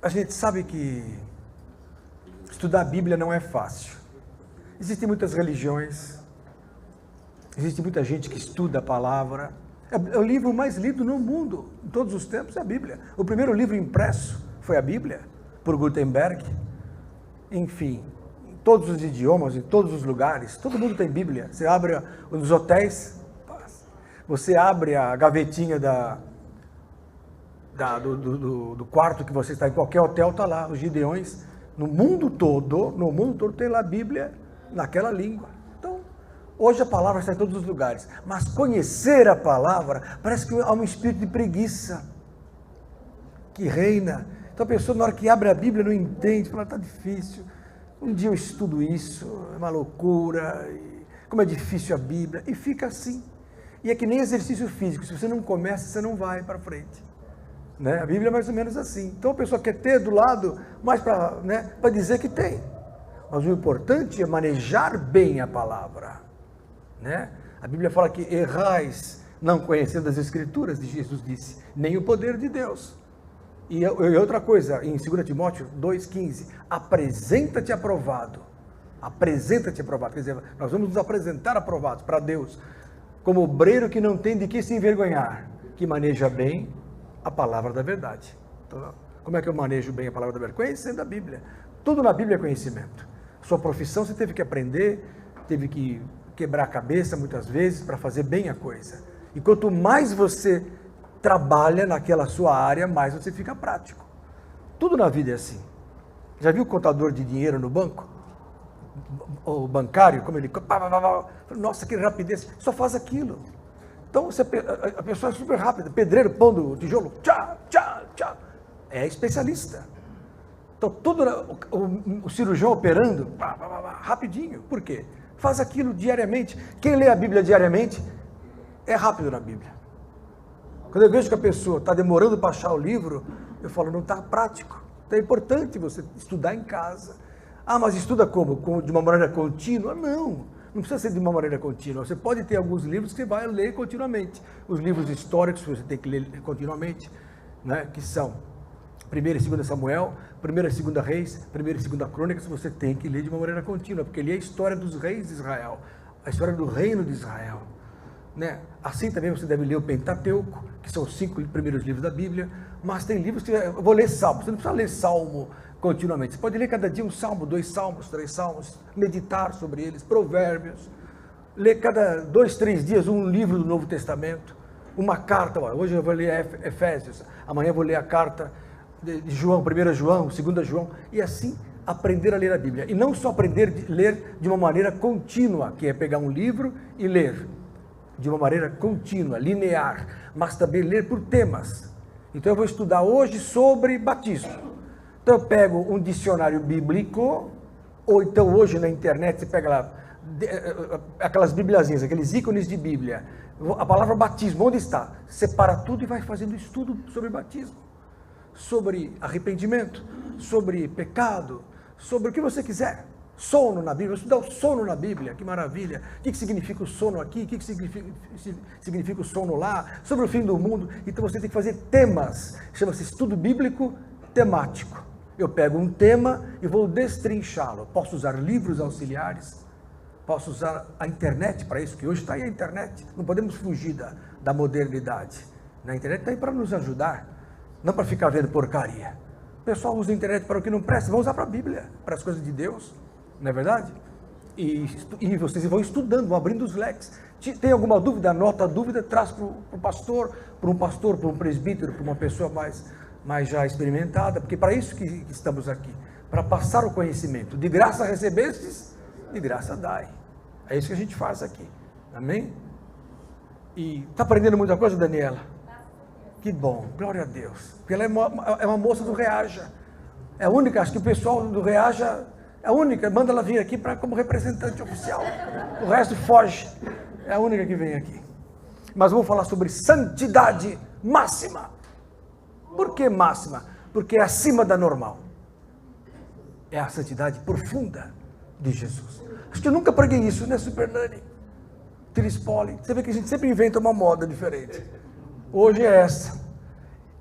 A gente sabe que estudar a Bíblia não é fácil. Existem muitas religiões, existe muita gente que estuda a palavra. É o livro mais lido no mundo, em todos os tempos, é a Bíblia. O primeiro livro impresso foi a Bíblia, por Gutenberg. Enfim, em todos os idiomas, em todos os lugares, todo mundo tem Bíblia. Você abre nos hotéis, você abre a gavetinha do quarto que você está, em qualquer hotel, está lá, os Gideões. No mundo todo tem lá a Bíblia naquela língua. Então, hoje a palavra está em todos os lugares, mas conhecer a palavra, parece que há um espírito de preguiça que reina. Então a pessoa, na hora que abre a Bíblia, não entende, fala, está difícil, um dia eu estudo isso, é uma loucura, como é difícil a Bíblia, e fica assim. E é que nem exercício físico, se você não começa, você não vai para frente. Né? A Bíblia é mais ou menos assim. Então a pessoa quer ter do lado, mais para dizer que tem. Mas o importante é manejar bem a palavra. Né? A Bíblia fala que errais não conhecendo as Escrituras, Jesus disse, nem o poder de Deus. E outra coisa, em 2 Timóteo 2,15, apresenta-te aprovado. Apresenta-te aprovado. Quer dizer, nós vamos nos apresentar aprovados para Deus, como obreiro que não tem de que se envergonhar, que maneja bem a palavra da verdade. Então, como é que eu manejo bem a palavra da verdade? Conhecendo a Bíblia. Tudo na Bíblia é conhecimento. Sua profissão você teve que aprender, teve que quebrar a cabeça muitas vezes para fazer bem a coisa. E quanto mais você trabalha naquela sua área, mais você fica prático. Tudo na vida é assim. Já viu o contador de dinheiro no banco? O bancário, como ele... Nossa, que rapidez. Só faz aquilo. Então, a pessoa é super rápida. Pedreiro pondo o tijolo. Tchá, tchá, tchá. É especialista. Então, o cirurgião operando, rapidinho. Por quê? Faz aquilo diariamente. Quem lê a Bíblia diariamente é rápido na Bíblia. Quando eu vejo que a pessoa está demorando para achar o livro, eu falo, não está prático. Então é importante você estudar em casa. Ah, mas estuda como? De uma maneira contínua? Não precisa ser de uma maneira contínua. Você pode ter alguns livros que você vai ler continuamente. Os livros históricos você tem que ler continuamente, né? Que são 1ª e 2ª Samuel, 1ª e 2ª Reis, 1ª e 2ª Crônicas, você tem que ler de uma maneira contínua, porque ali é a história dos reis de Israel, a história do reino de Israel. Né? Assim também você deve ler o Pentateuco, que são os 5 primeiros livros da Bíblia, mas tem livros que eu vou ler Salmo, você não precisa ler Salmo continuamente, você pode ler cada dia um Salmo, 2 Salmos, 3 Salmos, meditar sobre eles, Provérbios, ler cada 2, 3 dias um livro do Novo Testamento, uma carta, hoje eu vou ler Efésios, amanhã eu vou ler a carta de João, 1 João, 2 João, e assim aprender a ler a Bíblia, e não só aprender a ler de uma maneira contínua, que é pegar um livro e ler, de uma maneira contínua, linear, mas também ler por temas. Então eu vou estudar hoje sobre batismo. Então eu pego um dicionário bíblico, ou então hoje na internet você pega lá, aquelas bibliazinhas, aqueles ícones de Bíblia, a palavra batismo, onde está? Separa tudo e vai fazendo estudo sobre batismo, sobre arrependimento, sobre pecado, sobre o que você quiser. Sono na Bíblia, estudar o sono na Bíblia, que maravilha. O que significa o sono aqui, o que significa o sono lá, sobre o fim do mundo. Então você tem que fazer temas, chama-se estudo bíblico temático. Eu pego um tema e vou destrinchá-lo. Posso usar livros auxiliares, posso usar a internet para isso, que hoje está aí a internet, não podemos fugir da modernidade. A internet está aí para nos ajudar, não para ficar vendo porcaria. O pessoal usa a internet para o que não presta, vão usar para a Bíblia, para as coisas de Deus. Não é verdade? E vocês vão estudando, vão abrindo os leques. Tem alguma dúvida? Anota a dúvida, traz para um pastor, para um presbítero, para uma pessoa mais já experimentada, porque para isso que estamos aqui, para passar o conhecimento. De graça recebestes, de graça dai. É isso que a gente faz aqui. Amém? E está aprendendo muita coisa, Daniela? Que bom, glória a Deus. Porque ela é uma moça do Reaja. É a única, acho que o pessoal do Reaja... É a única, manda ela vir aqui como representante oficial. O resto foge. É a única que vem aqui. Mas vamos falar sobre santidade máxima. Por que máxima? Porque é acima da normal. É a santidade profunda de Jesus. Acho que eu nunca preguei isso, né, Super Nani? Tirispoli. Você vê que a gente sempre inventa uma moda diferente. Hoje é essa.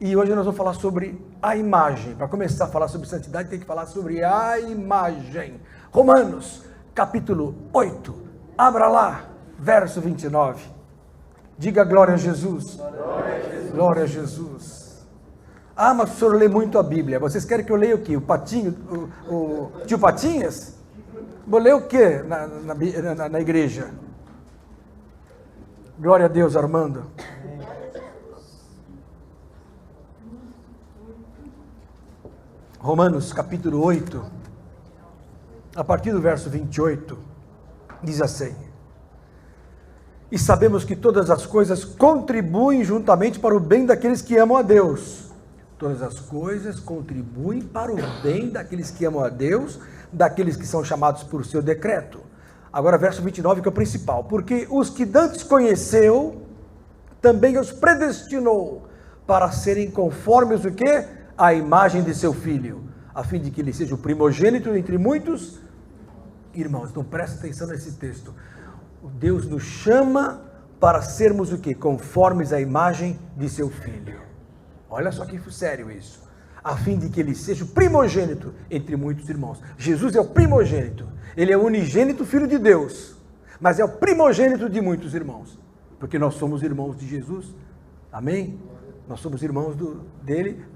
E hoje nós vamos falar sobre a imagem. Para começar a falar sobre santidade, tem que falar sobre a imagem. Romanos, capítulo 8. Abra lá, verso 29. Diga glória a Jesus. Glória a Jesus. Glória a Jesus. Ah, mas o senhor lê muito a Bíblia. Vocês querem que eu leia o quê? O Patinho? O tio Patinhas? Vou ler o quê na igreja? Glória a Deus, Armando. Romanos capítulo 8, a partir do verso 28, diz assim: E sabemos que todas as coisas contribuem juntamente para o bem daqueles que amam a Deus. Todas as coisas contribuem para o bem daqueles que amam a Deus, daqueles que são chamados por seu decreto. Agora verso 29, que é o principal. Porque os que dantes conheceu, também os predestinou para serem conformes o quê? A imagem de seu filho, a fim de que ele seja o primogênito entre muitos irmãos. Então presta atenção nesse texto. Deus nos chama para sermos o quê? Conformes à imagem de seu filho. Olha só que sério isso. A fim de que ele seja o primogênito entre muitos irmãos. Jesus é o primogênito. Ele é o unigênito filho de Deus, mas é o primogênito de muitos irmãos, porque nós somos irmãos de Jesus. Amém? Nós somos irmãos dele,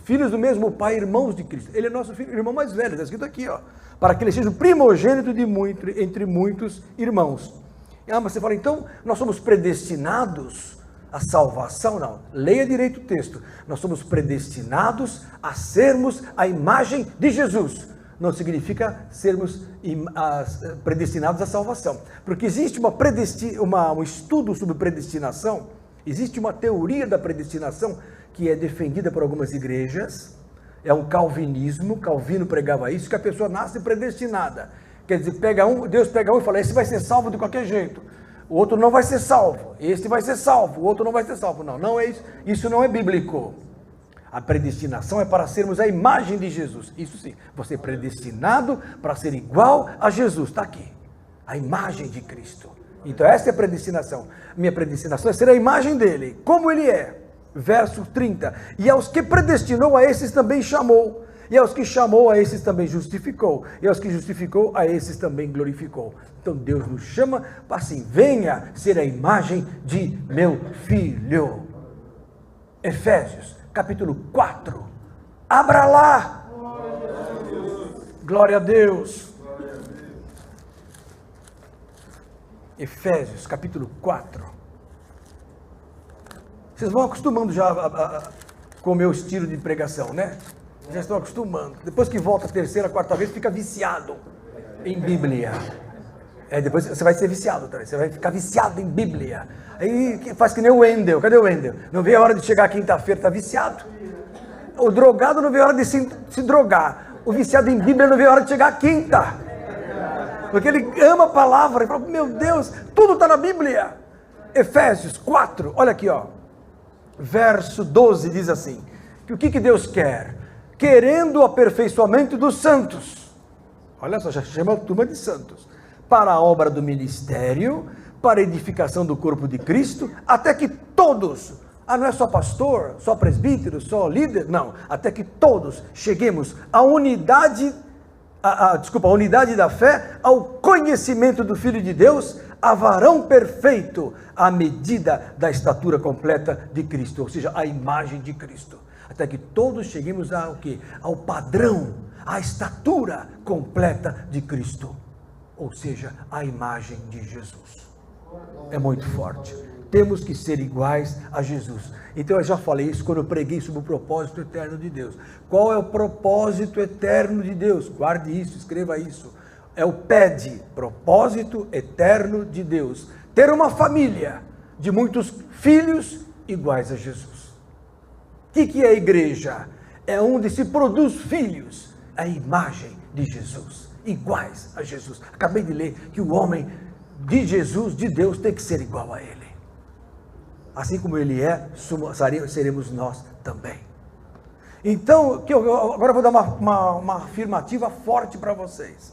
filhos do mesmo pai, irmãos de Cristo. Ele é nosso filho, irmão mais velho, está escrito aqui, ó, para que ele seja o primogênito entre muitos irmãos. Ah, mas você fala, então, nós somos predestinados à salvação? Não, leia direito o texto. Nós somos predestinados a sermos a imagem de Jesus. Não significa sermos predestinados à salvação, porque existe um estudo sobre predestinação, existe uma teoria da predestinação que é defendida por algumas igrejas, é um calvinismo, Calvino pregava isso, que a pessoa nasce predestinada, quer dizer, Deus pega um e fala, esse vai ser salvo de qualquer jeito, o outro não vai ser salvo, esse vai ser salvo, o outro não vai ser salvo. Não é isso, isso não é bíblico. A predestinação é para sermos a imagem de Jesus, isso sim, você é predestinado para ser igual a Jesus, está aqui, a imagem de Cristo. Então essa é a predestinação, minha predestinação é ser a imagem dele, como ele é. Verso 30, e aos que predestinou, a esses também chamou, e aos que chamou, a esses também justificou, e aos que justificou, a esses também glorificou. Então Deus nos chama para assim, venha ser a imagem de meu filho. Efésios, capítulo 4, abra lá. Glória a Deus. Efésios, capítulo 4. Vocês vão acostumando já com o meu estilo de pregação, né? Já estão acostumando. Depois que volta a terceira, quarta vez, fica viciado em Bíblia. Depois você vai ser viciado também. Você vai ficar viciado em Bíblia. Aí faz que nem o Wendel. Cadê o Wendel? Não vê a hora de chegar quinta-feira, está viciado. O drogado não vê a hora de se drogar. O viciado em Bíblia não vê a hora de chegar a quinta. Porque ele ama a palavra. Ele fala, meu Deus, tudo está na Bíblia. Efésios 4, olha aqui, ó. Verso 12 diz assim, que o que Deus quer? Querendo o aperfeiçoamento dos santos, olha só, já chama a turma de santos, para a obra do ministério, para a edificação do corpo de Cristo, até que todos, não é só pastor, só presbítero, só líder, não, até que todos cheguemos à unidade, a unidade da fé, ao conhecimento do Filho de Deus, a varão perfeito, à medida da estatura completa de Cristo, ou seja, a imagem de Cristo, até que todos cheguemos ao quê? Ao padrão, à estatura completa de Cristo, ou seja, a imagem de Jesus. É muito forte. Temos que ser iguais a Jesus. Então eu já falei isso quando eu preguei sobre o propósito eterno de Deus. Qual é o propósito eterno de Deus? Guarde isso, escreva isso. É o PED, propósito eterno de Deus. Ter uma família de muitos filhos iguais a Jesus. O que é a igreja? É onde se produz filhos, a imagem de Jesus, iguais a Jesus. Acabei de ler que o homem de Jesus, de Deus, tem que ser igual a ele. Assim como ele é, seremos nós também. Então, agora eu vou dar uma afirmativa forte para vocês.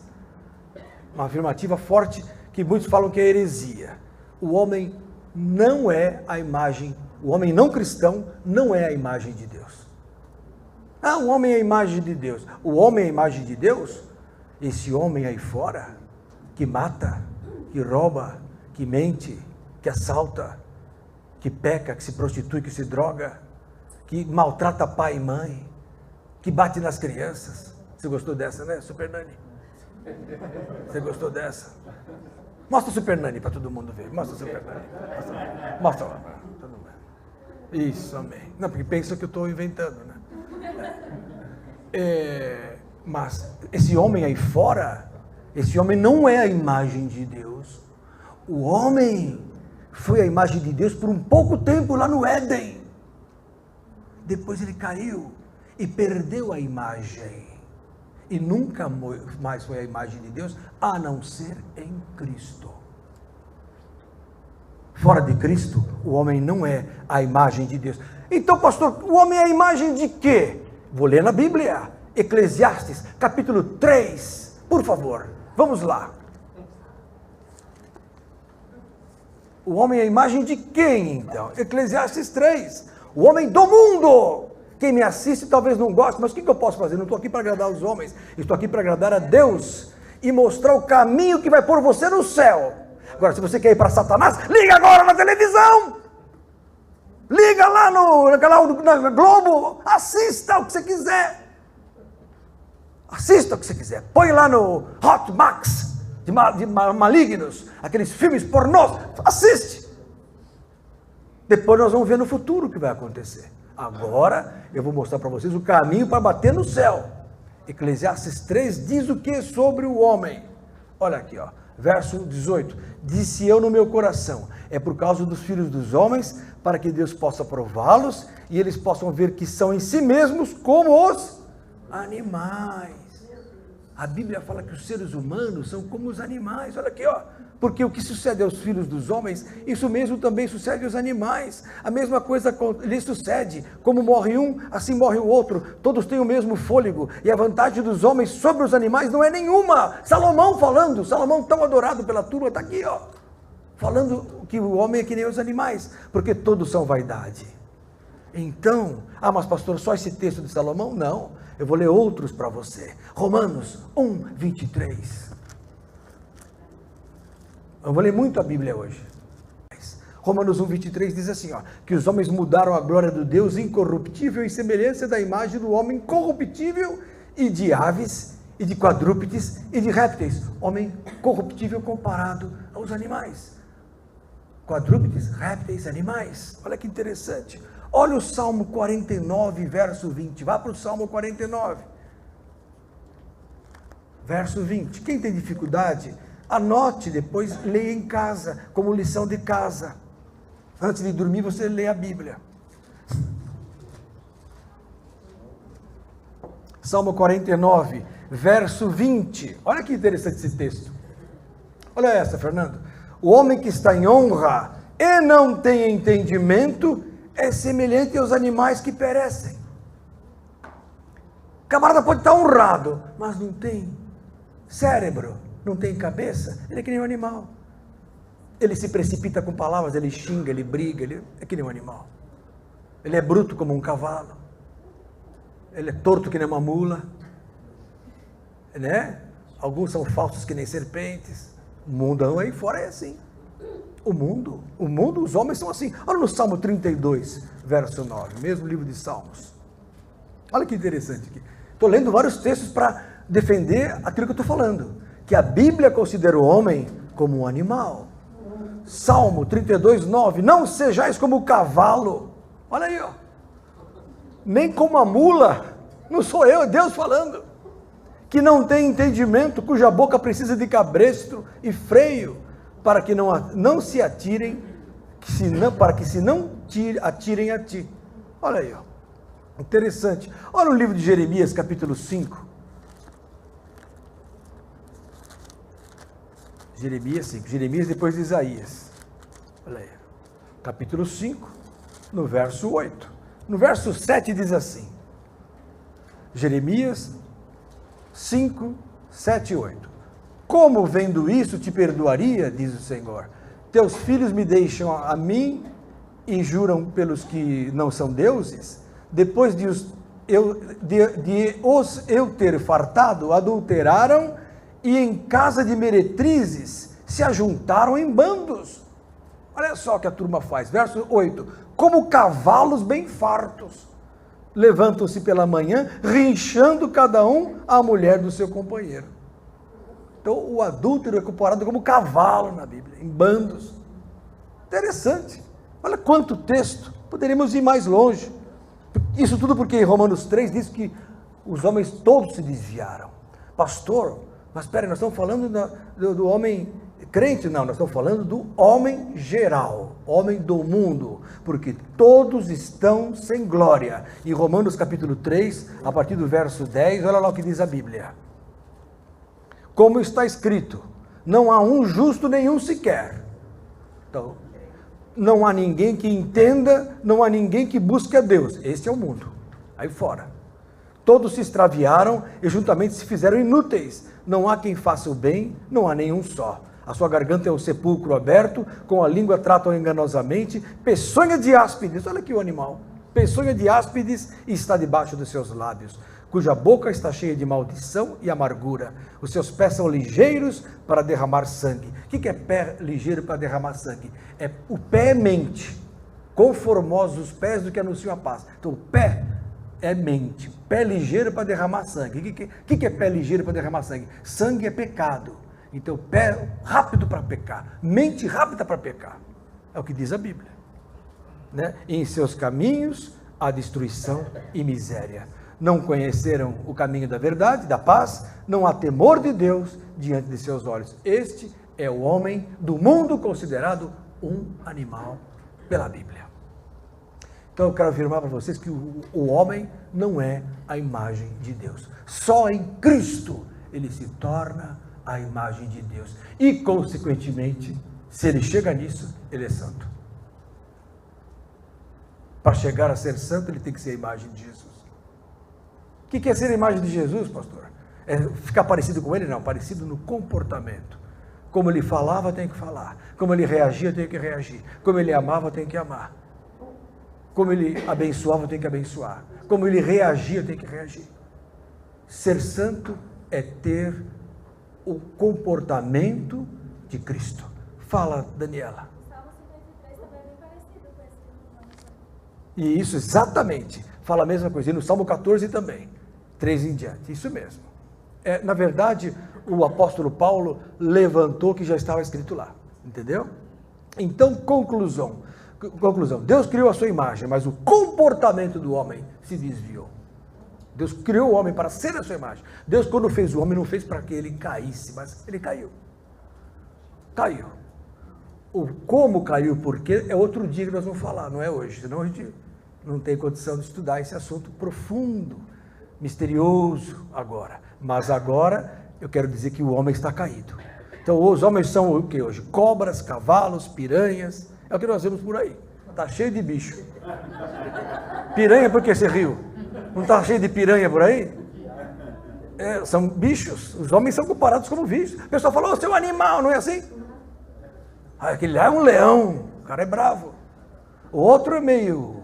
Uma afirmativa forte que muitos falam que é heresia. O homem não é a imagem O homem não cristão não é a imagem de Deus. Ah, o homem é a imagem de Deus. O homem é a imagem de Deus? Esse homem aí fora, que mata, que rouba, que mente, que assalta, que peca, que se prostitui, que se droga, que maltrata pai e mãe, que bate nas crianças. Você gostou dessa, né, Super Nani? Você gostou dessa? Mostra o Super Nani para todo mundo ver. Mostra o Super Nani. Mostra lá para todo mundo. Isso, amém. Não, porque pensa que eu estou inventando, né? Mas esse homem aí fora, esse homem não é a imagem de Deus. O homem foi a imagem de Deus por um pouco tempo lá no Éden. Depois ele caiu e perdeu a imagem. E nunca mais foi a imagem de Deus, a não ser em Cristo. Fora de Cristo, o homem não é a imagem de Deus. Então, pastor, o homem é a imagem de quê? Vou ler na Bíblia, Eclesiastes, capítulo 3, por favor, vamos lá. O homem é a imagem de quem, então? Eclesiastes 3, o homem do mundo. Quem me assiste talvez não goste, mas o que eu posso fazer? Não estou aqui para agradar os homens, estou aqui para agradar a Deus e mostrar o caminho que vai pôr você no céu. Agora, se você quer ir para Satanás, liga agora na televisão, liga lá na Globo, assista o que você quiser. Assista o que você quiser. Põe lá no Hot Max de malignos, aqueles filmes pornôs, assiste. Depois nós vamos ver no futuro o que vai acontecer. Agora eu vou mostrar para vocês o caminho para bater no céu. Eclesiastes 3 diz o que sobre o homem? Olha aqui, ó, verso 18. Disse eu no meu coração, é por causa dos filhos dos homens, para que Deus possa prová-los e eles possam ver que são em si mesmos como os animais. A Bíblia fala que os seres humanos são como os animais. Olha aqui, ó. Porque o que sucede aos filhos dos homens, isso mesmo também sucede aos animais. A mesma coisa lhe sucede. Como morre um, assim morre o outro. Todos têm o mesmo fôlego. E a vantagem dos homens sobre os animais não é nenhuma. Salomão falando, Salomão tão adorado pela turma, está aqui, ó. Falando que o homem é que nem os animais. Porque todos são vaidade. Então, mas pastor, só esse texto de Salomão? Não. Eu vou ler outros para você. Romanos 1, 23. Eu vou ler muito a Bíblia hoje. Romanos 1, 23 diz assim, ó, que os homens mudaram a glória do Deus incorruptível em semelhança da imagem do homem corruptível e de aves, e de quadrúpedes, e de répteis. Homem corruptível comparado aos animais. Quadrúpedes, répteis, animais. Olha que interessante. Olha o Salmo 49, verso 20. Vá para o Salmo 49. Verso 20. Quem tem dificuldade, anote depois, leia em casa, como lição de casa. Antes de dormir, você lê a Bíblia. Salmo 49, verso 20. Olha que interessante esse texto. Olha essa, Fernando. O homem que está em honra e não tem entendimento é semelhante aos animais que perecem. O camarada pode estar honrado, mas não tem cérebro, não tem cabeça, ele é que nem um animal. Ele se precipita com palavras, ele xinga, ele briga, ele é que nem um animal. Ele é bruto como um cavalo. Ele é torto que nem uma mula. Né? Alguns são falsos que nem serpentes. O mundão aí fora é assim. O mundo, os homens são assim. Olha no Salmo 32, verso 9, mesmo livro de Salmos. Olha que interessante aqui. Estou lendo vários textos para defender aquilo que eu estou falando. Que a Bíblia considera o homem como um animal. Salmo 32, 9. Não sejais como o cavalo. Olha aí, ó. Nem como a mula. Não sou eu, é Deus falando. Que não tem entendimento, cuja boca precisa de cabresto e freio, para que não se atirem, para que se não atirem a ti. Olha aí, ó. Interessante. Olha o livro de Jeremias, capítulo 5. Jeremias 5. Jeremias depois de Isaías. Olha aí. Capítulo 5, no verso 8. No verso 7 diz assim. Jeremias 5, 7 e 8. Como vendo isso te perdoaria, diz o Senhor. Teus filhos me deixam a mim e juram pelos que não são deuses, depois de os eu ter fartado, adulteraram e em casa de meretrizes se ajuntaram em bandos. Olha só o que a turma faz, verso 8, como cavalos bem fartos, levantam-se pela manhã, rinchando cada um a mulher do seu companheiro. Então o adúltero é comparado como cavalo na Bíblia, em bandos. Interessante, olha quanto texto, poderíamos ir mais longe. Isso tudo porque em Romanos 3 diz que os homens todos se desviaram. Pastor, mas espera, nós estamos falando do homem crente? Não, nós estamos falando do homem geral, homem do mundo, porque todos estão sem glória. Em Romanos capítulo 3, a partir do verso 10, olha lá o que diz a Bíblia. Como está escrito, não há um justo nenhum sequer. Então, não há ninguém que entenda, não há ninguém que busque a Deus. Este é o mundo, aí fora. Todos se extraviaram e juntamente se fizeram inúteis. Não há quem faça o bem, não há nenhum só. A sua garganta é um sepulcro aberto, com a língua tratam enganosamente, peçonha de áspides, olha aqui o animal, peçonha de áspides está debaixo dos seus lábios, cuja boca está cheia de maldição e amargura. Os seus pés são ligeiros para derramar sangue. O que é pé ligeiro para derramar sangue? O pé é mente. Conformosos os pés do que anunciam a paz. Então o pé é mente. Pé ligeiro para derramar sangue. O que é pé ligeiro para derramar sangue? Sangue é pecado. Então pé rápido para pecar. Mente rápida para pecar. É o que diz a Bíblia. Né? E em seus caminhos há destruição e miséria. Não conheceram o caminho da verdade, da paz, não há temor de Deus diante de seus olhos. Este é o homem do mundo considerado um animal pela Bíblia. Então eu quero afirmar para vocês que o homem não é a imagem de Deus. Só em Cristo ele se torna a imagem de Deus. E, consequentemente, se ele chega nisso, ele é santo. Para chegar a ser santo, ele tem que ser a imagem de Jesus. O que é ser a imagem de Jesus, pastor? É ficar parecido com ele? Não, parecido no comportamento. Como ele falava, tem que falar. Como ele reagia, tem que reagir. Como ele amava, tem que amar. Como ele abençoava, tem que abençoar. Como ele reagia, tem que reagir. Ser santo é ter o comportamento de Cristo. Fala, Daniela. Salmo 53 também é bem parecido com esse que E isso, exatamente, fala a mesma coisa. E no Salmo 14 também, 3 em diante, isso mesmo. Na verdade, o apóstolo Paulo levantou o que já estava escrito lá, entendeu? Então, conclusão, Deus criou a sua imagem, mas o comportamento do homem se desviou. Deus criou o homem para ser a sua imagem. Deus, quando fez o homem, não fez para que ele caísse, mas ele caiu. Caiu. O como caiu, porque é outro dia que nós vamos falar, não é hoje, senão a gente não tem condição de estudar esse assunto profundo, misterioso agora. Mas agora eu quero dizer que o homem está caído. Então os homens são o que hoje? Cobras, cavalos, piranhas, é o que nós vemos por aí. Está cheio de bicho. Piranha, por que você riu? Não está cheio de piranha por aí? São bichos, os homens são comparados como bichos. O pessoal falou, seu animal, não é assim? Aquele lá é um leão, o cara é bravo. O outro é meio,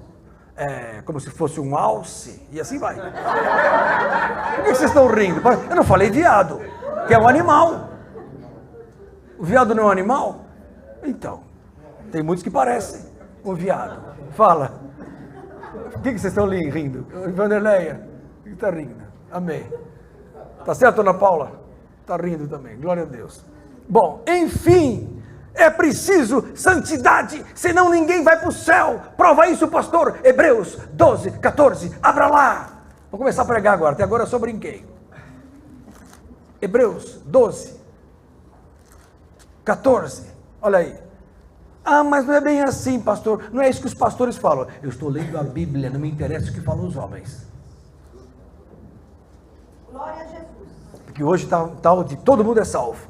como se fosse um alce, e assim vai. Por que vocês estão rindo? Eu não falei viado, que é um animal. O viado não é um animal? Então, tem muitos que parecem um viado. Fala. Por que vocês estão rindo? Vanderleia, o que está rindo? Amém. Tá certo, Ana Paula? Está rindo também, glória a Deus. Bom, enfim, é preciso santidade, senão ninguém vai para o céu. Prova isso, pastor. Hebreus 12, 14, abra lá. Vou começar a pregar agora, até agora eu só brinquei. Hebreus 12, 14, olha aí. Ah, mas não é bem assim, pastor. Não é isso que os pastores falam. Eu estou lendo a Bíblia, não me interessa o que falam os homens. Glória a Jesus. Porque hoje está tal de todo mundo é salvo.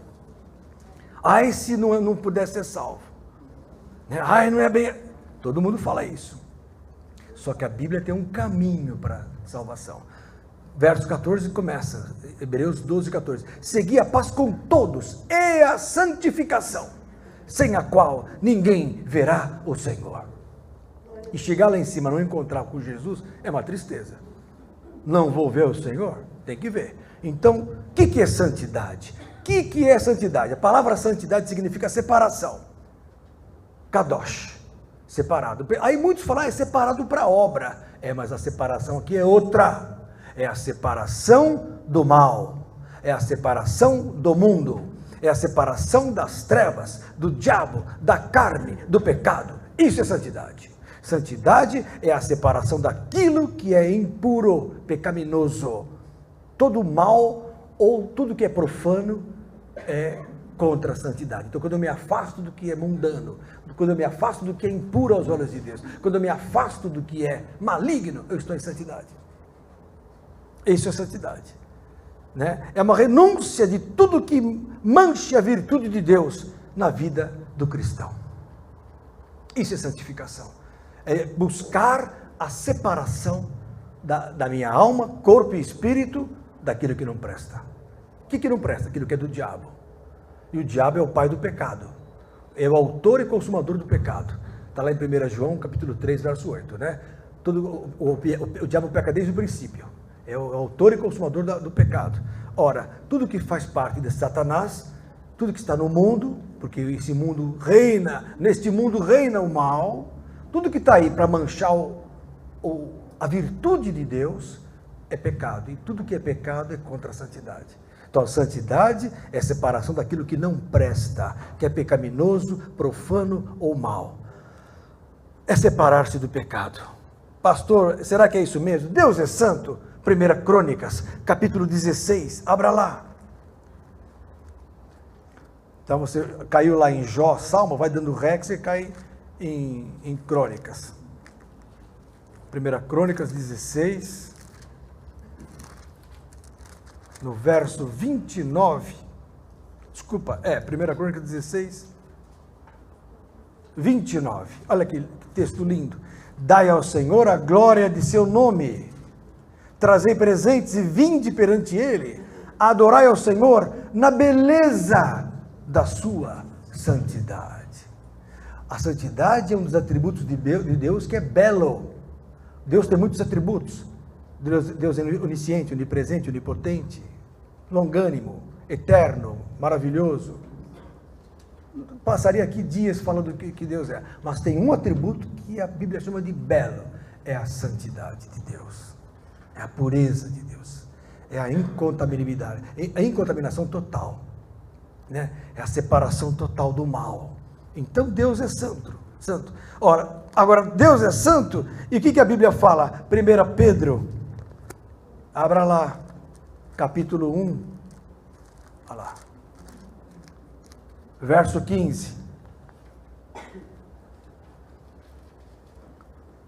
Ai, se não puder ser salvo. Ai, não é bem... Todo mundo fala isso. Só que a Bíblia tem um caminho para salvação. Verso 14 começa, Hebreus 12, 14. Segui a paz com todos e a santificação, sem a qual ninguém verá o Senhor. E chegar lá em cima, não encontrar com Jesus, é uma tristeza. Não vou ver o Senhor? Tem que ver. Então, o que é santidade? O que é santidade? A palavra santidade significa separação. Kadosh, separado. Aí muitos falam, é separado para a obra. Mas a separação aqui é outra. É a separação do mal. É a separação do mundo. É a separação das trevas, do diabo, da carne, do pecado. Isso é santidade. Santidade é a separação daquilo que é impuro, pecaminoso. Todo mal ou tudo que é profano é contra a santidade. Então, quando eu me afasto do que é mundano, quando eu me afasto do que é impuro aos olhos de Deus, quando eu me afasto do que é maligno, eu estou em santidade. Isso é santidade. Né? É uma renúncia de tudo que manche a virtude de Deus na vida do cristão. Isso é santificação. É buscar a separação da minha alma, corpo e espírito daquilo que não presta. O que não presta? Aquilo que é do diabo. E o diabo é o pai do pecado. É o autor e consumador do pecado. Está lá em 1 João, capítulo 3, verso 8. Né? O diabo peca desde o princípio. É o autor e consumador do pecado. Ora, tudo que faz parte de Satanás, tudo que está no mundo, porque esse mundo reina, neste mundo reina o mal, tudo que está aí para manchar a virtude de Deus é pecado. E tudo que é pecado é contra a santidade. Então, a santidade é a separação daquilo que não presta, que é pecaminoso, profano ou mal. É separar-se do pecado. Pastor, será que é isso mesmo? Deus é santo? 1 Crônicas, capítulo 16, abra lá. Então você caiu lá em Jó, Salmo, vai dando ré que você cai em Crônicas. 1 Crônicas 16, no verso 29, desculpa, 1 Crônicas 16, 29, olha que texto lindo. Dai ao Senhor a glória de seu nome, trazei presentes e vinde perante ele, adorai ao Senhor na beleza da sua santidade. A santidade é um dos atributos de Deus que é belo. Deus tem muitos atributos. Deus é onisciente, onipresente, onipotente, longânimo, eterno, maravilhoso. Passaria aqui dias falando do que Deus é, mas tem um atributo que a Bíblia chama de belo, é a santidade de Deus, é a pureza de Deus, é a incontaminabilidade, a incontaminação total, né? É a separação total do mal. Então Deus é santo. Ora, agora Deus é santo, e o que a Bíblia fala? 1 Pedro, abra lá, capítulo 1, olha lá, verso 15.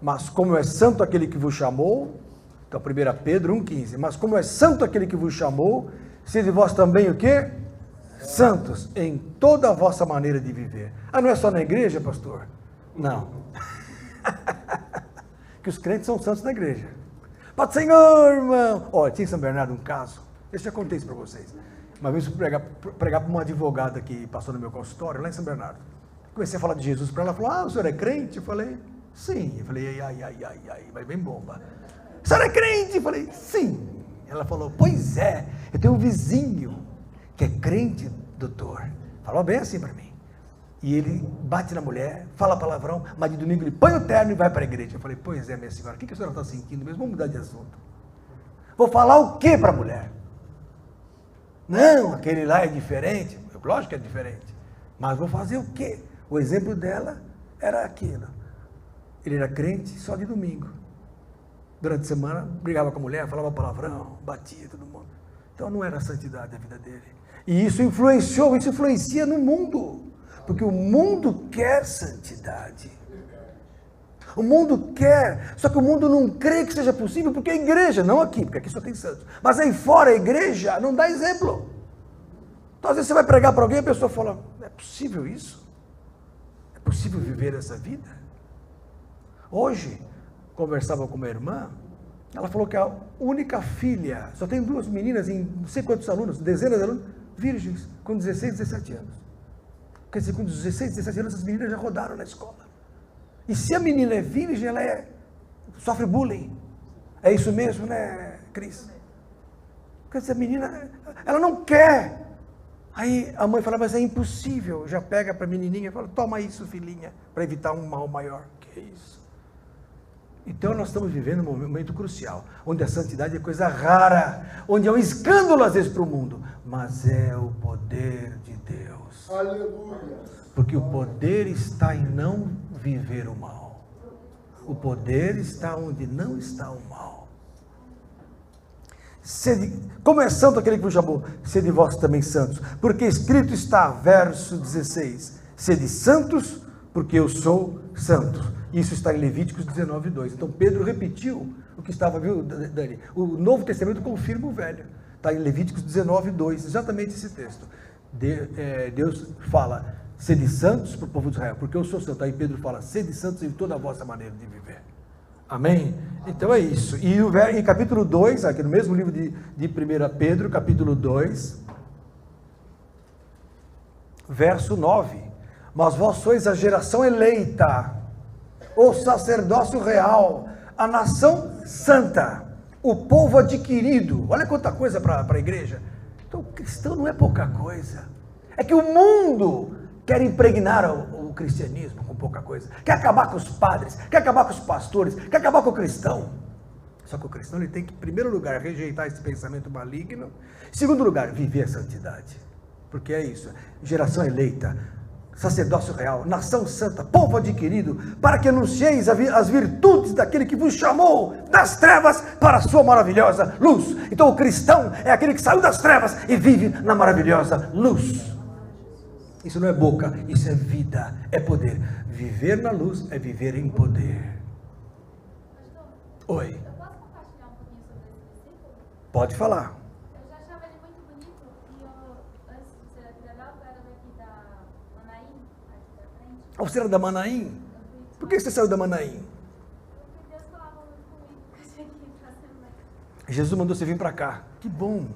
Mas como é santo aquele que vos chamou, então 1 Pedro 1,15, mas como é santo aquele que vos chamou, sede vós também o quê? Santos em toda a vossa maneira de viver. Ah, não é só na igreja, pastor? Não. Que os crentes são santos na igreja. Pode Senhor, irmão. Olha, tinha em São Bernardo um caso, eu já contei isso para vocês. Uma vez eu fui pregar para uma advogada que passou no meu consultório, lá em São Bernardo. Comecei a falar de Jesus para ela, ela falou, o senhor é crente? Eu falei, sim. Eu falei, ai, vai bem bomba. O senhor é crente? Eu falei, sim. Ela falou, pois é, eu tenho um vizinho que é crente, doutor. Falou bem assim para mim. E ele bate na mulher, fala palavrão, mas de domingo ele põe o terno e vai para a igreja. Eu falei, pois é, minha senhora, o que a senhora está sentindo mesmo? Vamos mudar de assunto. Vou falar o que para a mulher? Não, aquele lá é diferente. Lógico que é diferente. Mas vou fazer o quê? O exemplo dela era aquilo. Ele era crente só de domingo. Durante a semana, brigava com a mulher, falava palavrão, batia todo mundo. Então não era a santidade a vida dele. E isso influencia no mundo. Porque o mundo quer santidade. O mundo quer, só que o mundo não crê que seja possível, porque a igreja, não aqui, porque aqui só tem santos, mas aí fora a igreja não dá exemplo. Então às vezes você vai pregar para alguém e a pessoa fala, é possível isso? É possível viver essa vida? Hoje, conversava com uma irmã, ela falou que a única filha, só tem 2 meninas em não sei quantos alunos, dezenas de alunos, virgens, com 16, 17 anos. Quer dizer, com 16, 17 anos, essas meninas já rodaram na escola. E se a menina é virgem, ela sofre bullying. É isso mesmo, né, Cris? Quer dizer, a menina, ela não quer. Aí a mãe fala, mas é impossível. Já pega para a menininha e fala, toma isso, filhinha, para evitar um mal maior. Que é isso? Então nós estamos vivendo um momento crucial, onde a santidade é coisa rara, onde é um escândalo às vezes para o mundo, mas é o poder de Deus. Aleluia. Porque o poder está em não viver o mal. O poder está onde não está o mal. Como é santo aquele que vos chamou, sede vós também santos, porque escrito está, verso 16, sede santos, porque eu sou santo. Isso está em Levíticos 19:2. Então Pedro repetiu o que estava, viu, Dani? O Novo Testamento confirma o Velho. Está em Levíticos 19:2, exatamente esse texto. Deus fala, sede santos para o povo de Israel, porque eu sou santo. Aí Pedro fala, sede santos em toda a vossa maneira de viver. Amém? Então é isso. E em capítulo 2, aqui no mesmo livro de 1 Pedro, capítulo 2, verso 9. Mas vós sois a geração eleita, o sacerdócio real, a nação santa, o povo adquirido. Olha quanta coisa para a igreja. Então, o cristão não é pouca coisa. É que o mundo quer impregnar o cristianismo com pouca coisa. Quer acabar com os padres, quer acabar com os pastores, quer acabar com o cristão. Só que o cristão ele tem que, em primeiro lugar, rejeitar esse pensamento maligno. Em segundo lugar, viver a santidade. Porque é isso. Geração eleita, sacerdócio real, nação santa, povo adquirido, para que anuncieis as virtudes daquele que vos chamou das trevas para a sua maravilhosa luz. Então o cristão é aquele que saiu das trevas e vive na maravilhosa luz. Isso não é boca, isso é vida, é poder. Viver na luz é viver em poder. Oi. Eu posso compartilhar um pouquinho sobre esse versículo? Pode falar. Eu já achava ele muito bonito e eu, antes de ser aqui da Galpa, era daqui da Manaim, aqui da frente. Você era da Manaim? Por que você saiu da Manaim? Porque Deus falava muito comigo que eu tinha que ir pra Assembleia. Jesus mandou você vir para cá. Que bom.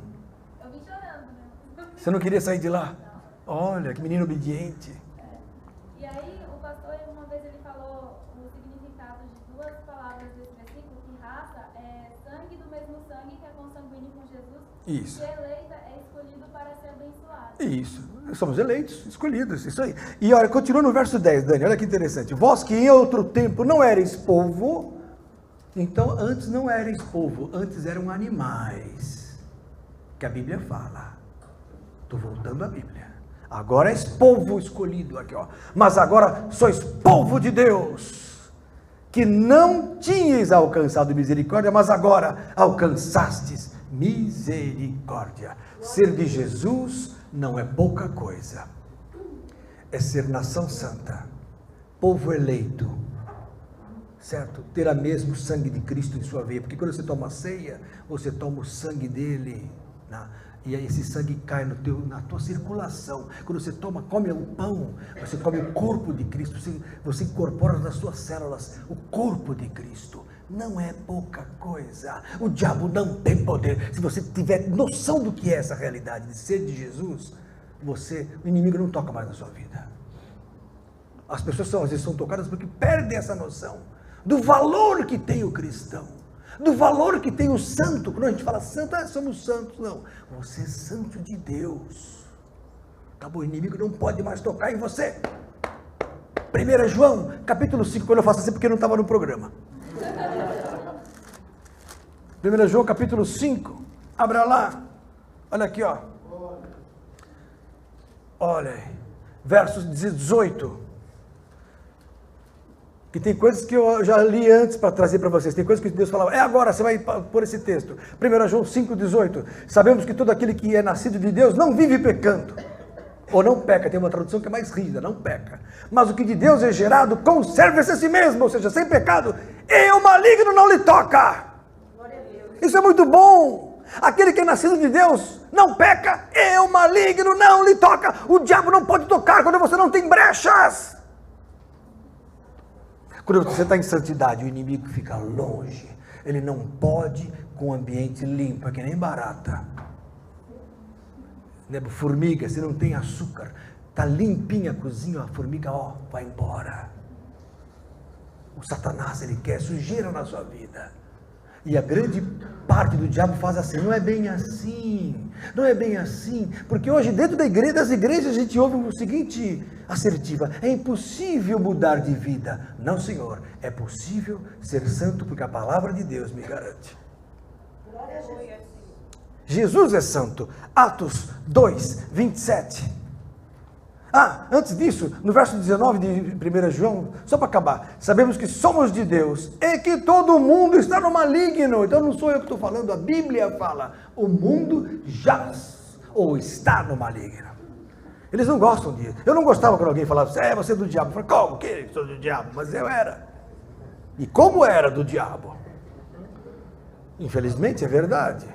Eu vim chorando, né? Você não queria sair de lá? Olha, que menino obediente. E aí, o pastor, uma vez ele falou o significado de duas palavras desse versículo, que raça é sangue do mesmo sangue que é consanguíneo com Jesus. Isso. E eleita é escolhido para ser abençoado. Isso, somos eleitos, escolhidos, isso aí. E olha, continua no verso 10, Dani, olha que interessante. Vós que em outro tempo não erais povo, então antes não erais povo, antes eram animais, que a Bíblia fala. Estou voltando à Bíblia. Agora és povo escolhido aqui, ó. Mas agora sois povo de Deus, que não tinhais alcançado misericórdia, mas agora alcançastes misericórdia. Ser de Jesus não é pouca coisa. É ser nação santa, povo eleito, certo? Ter a mesmo sangue de Cristo em sua veia, porque quando você toma a ceia, você toma o sangue dele, e aí esse sangue cai na tua circulação. Quando você come o pão, você come o corpo de Cristo, você incorpora nas suas células o corpo de Cristo. Não é pouca coisa. O diabo não tem poder. Se você tiver noção do que é essa realidade de ser de Jesus, o inimigo não toca mais na sua vida. As pessoas às vezes são tocadas porque perdem essa noção do valor que tem o cristão, do valor que tem o santo. Quando a gente fala santo, somos santos. Não, você é santo de Deus. Acabou, o inimigo não pode mais tocar em você. 1 João, capítulo 5, quando eu faço assim, porque eu não estava no programa. 1 João, capítulo 5, abra lá, olha aqui, ó. Olha aí, versos 18. Que tem coisas que eu já li antes para trazer para vocês. Tem coisas que Deus falava, agora você vai pôr esse texto. 1 João 5,18. Sabemos que todo aquele que é nascido de Deus não vive pecando. Ou não peca, tem uma tradução que é mais rígida, não peca. Mas o que de Deus é gerado, conserva-se a si mesmo, ou seja, sem pecado, e o maligno não lhe toca. Isso é muito bom. Aquele que é nascido de Deus não peca, e o maligno não lhe toca. O diabo não pode tocar quando você não tem brechas. Quando você está em santidade, o inimigo fica longe. Ele não pode com o ambiente limpo, é que nem barata. Formiga, se não tem açúcar, está limpinha a cozinha, a formiga, vai embora. O Satanás, ele quer sujeira na sua vida. E a grande parte do diabo faz assim, não é bem assim, não é bem assim, porque hoje dentro das igrejas a gente ouve o seguinte assertiva, é impossível mudar de vida. Não, Senhor, é possível ser santo porque a palavra de Deus me garante. Glória a Jesus. Jesus é santo. Atos 2, 27. Antes disso, no verso 19 de 1 João, só para acabar, sabemos que somos de Deus e que todo mundo está no maligno. Então não sou eu que estou falando, a Bíblia fala, o mundo jaz ou está no maligno. Eles não gostam disso. Eu não gostava quando alguém falava, você é do diabo. Eu falei, como que eu sou do diabo? Mas eu era. E como era do diabo? Infelizmente é verdade.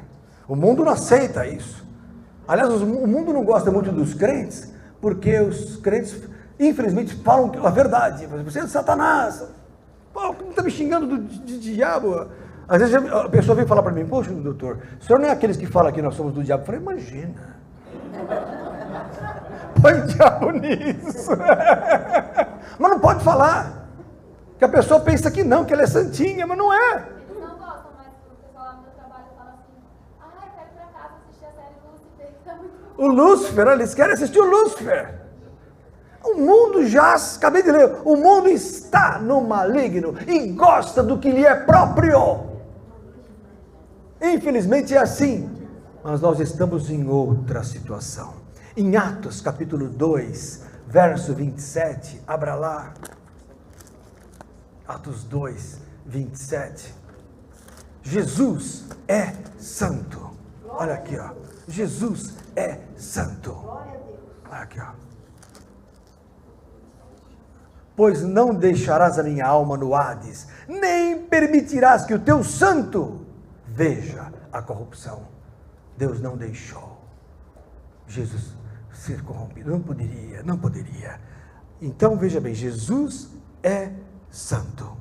O mundo não aceita isso. Aliás, o mundo não gosta muito dos crentes, porque os crentes, infelizmente, falam a verdade. Você é de Satanás. Pô, como está me xingando de diabo? Às vezes a pessoa vem falar para mim, poxa, doutor, o senhor não é aqueles que falam que nós somos do diabo? Eu falei, imagina. Põe diabo nisso. Mas não pode falar. Que a pessoa pensa que não, que ela é santinha, mas não é. Eles não gostam, mas o pessoal lá no meu trabalho fala assim, eu quero ir pra casa assistir a série Lúcifer, que tá muito bom. O Lúcifer, eles querem assistir o Lúcifer. O mundo jaz, acabei de ler, o mundo está no maligno e gosta do que lhe é próprio. Infelizmente é assim, mas nós estamos em outra situação. Em Atos capítulo 2, verso 27, abra lá. Atos 2, 27. Jesus é santo. Olha aqui, ó. Jesus é santo. Olha aqui, ó. Pois não deixarás a minha alma no Hades, nem permitirás que o teu santo veja a corrupção. Deus não deixou Jesus ser corrompido. Não poderia. Então, veja bem, Jesus é santo.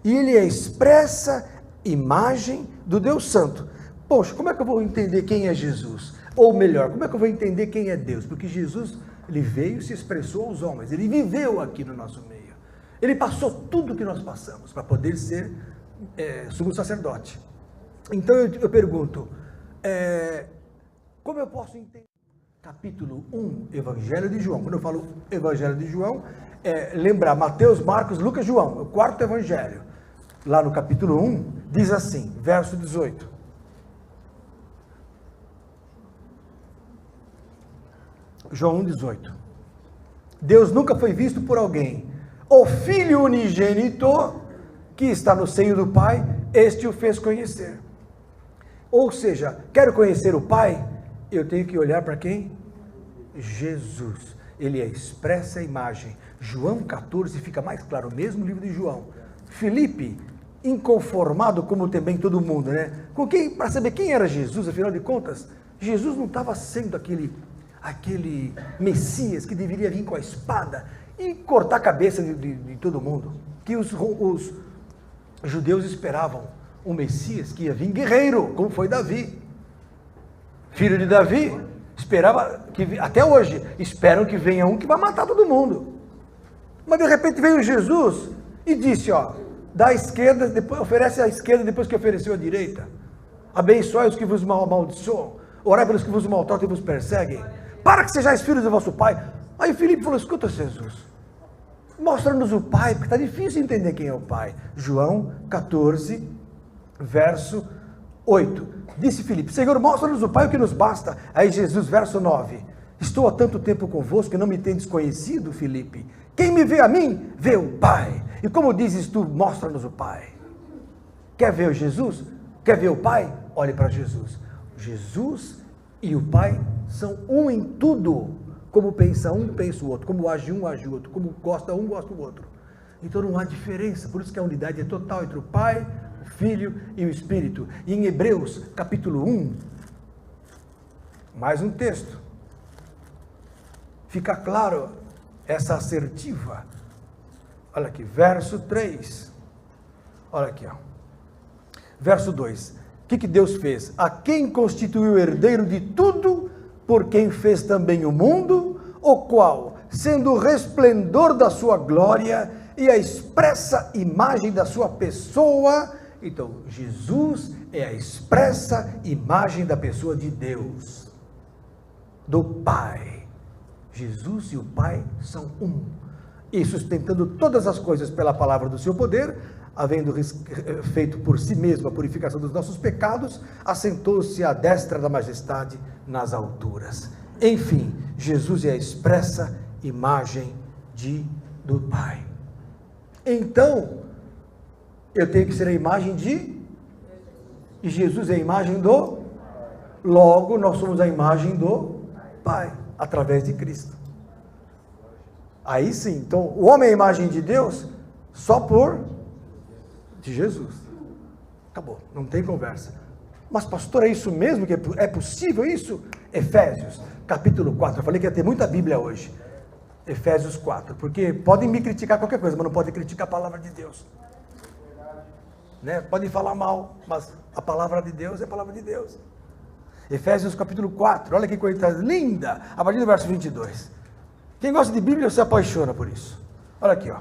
E ele é a expressa imagem do Deus santo. Poxa, como é que eu vou entender quem é Jesus? Ou melhor, como é que eu vou entender quem é Deus? Porque Jesus, ele veio e se expressou aos homens. Ele viveu aqui no nosso meio. Ele passou tudo o que nós passamos para poder ser sumo sacerdote. Então eu pergunto, como eu posso entender? Capítulo 1, Evangelho de João. Quando eu falo Evangelho de João, lembrar Mateus, Marcos, Lucas, João, o quarto Evangelho. Lá no capítulo 1, diz assim, verso 18. João 1, 18. Deus nunca foi visto por alguém. O Filho unigênito, que está no seio do Pai, este o fez conhecer. Ou seja, quero conhecer o Pai, eu tenho que olhar para quem? Jesus. Ele expressa a imagem. João 14 fica mais claro, o mesmo livro de João. Filipe, inconformado como também todo mundo, né? Para saber quem era Jesus, afinal de contas, Jesus não estava sendo aquele Messias que deveria vir com a espada e cortar a cabeça de todo mundo. Que os judeus esperavam um Messias que ia vir guerreiro, como foi Davi. Filho de Davi, esperava que, até hoje, esperam que venha um que vai matar todo mundo. Mas de repente veio Jesus e disse, dá a esquerda, depois oferece a esquerda depois que ofereceu a direita. Abençoai os que vos amaldiçoam, orai pelos que vos maltratam e vos perseguem, para que sejais filhos do vosso Pai. Aí Filipe falou, escuta Jesus, mostra-nos o Pai, porque está difícil entender quem é o Pai. João 14, verso 8. Disse Filipe, Senhor, mostra-nos o Pai, o que nos basta. Aí Jesus, verso 9, estou há tanto tempo convosco que não me tendes conhecido, Filipe. Quem me vê a mim, vê o Pai. E como dizes tu, mostra-nos o Pai. Quer ver o Jesus? Quer ver o Pai? Olhe para Jesus. Jesus e o Pai são um em tudo. Como pensa um, pensa o outro. Como age um, age o outro. Como gosta um, gosta o outro. Então não há diferença. Por isso que a unidade é total entre o Pai, o Filho e o Espírito. E em Hebreus, capítulo 1, mais um texto. Fica claro essa assertiva. Olha aqui, verso 3. Olha aqui, verso 2. O que Deus fez? A quem constituiu herdeiro de tudo, por quem fez também o mundo, o qual, sendo o resplendor da sua glória e a expressa imagem da sua pessoa. Então, Jesus é a expressa imagem da pessoa de Deus, do Pai. Jesus e o Pai são um, e sustentando todas as coisas pela palavra do seu poder, havendo feito por si mesmo a purificação dos nossos pecados, assentou-se à destra da majestade nas alturas. Enfim, Jesus é a expressa imagem do Pai. Então, eu tenho que ser a imagem e Jesus é a imagem logo nós somos a imagem do Pai, através de Cristo. Aí sim, então, o homem é a imagem de Deus só de Jesus. Acabou, não tem conversa. Mas pastor, é isso mesmo? Que é possível isso? Efésios, capítulo 4, eu falei que ia ter muita Bíblia hoje. Efésios 4, porque podem me criticar qualquer coisa, mas não podem criticar a palavra de Deus. Né? Podem falar mal, mas a palavra de Deus é a palavra de Deus. Efésios capítulo 4, olha que coisa linda, a partir do verso 22. Quem gosta de Bíblia se apaixona por isso. Olha aqui, ó.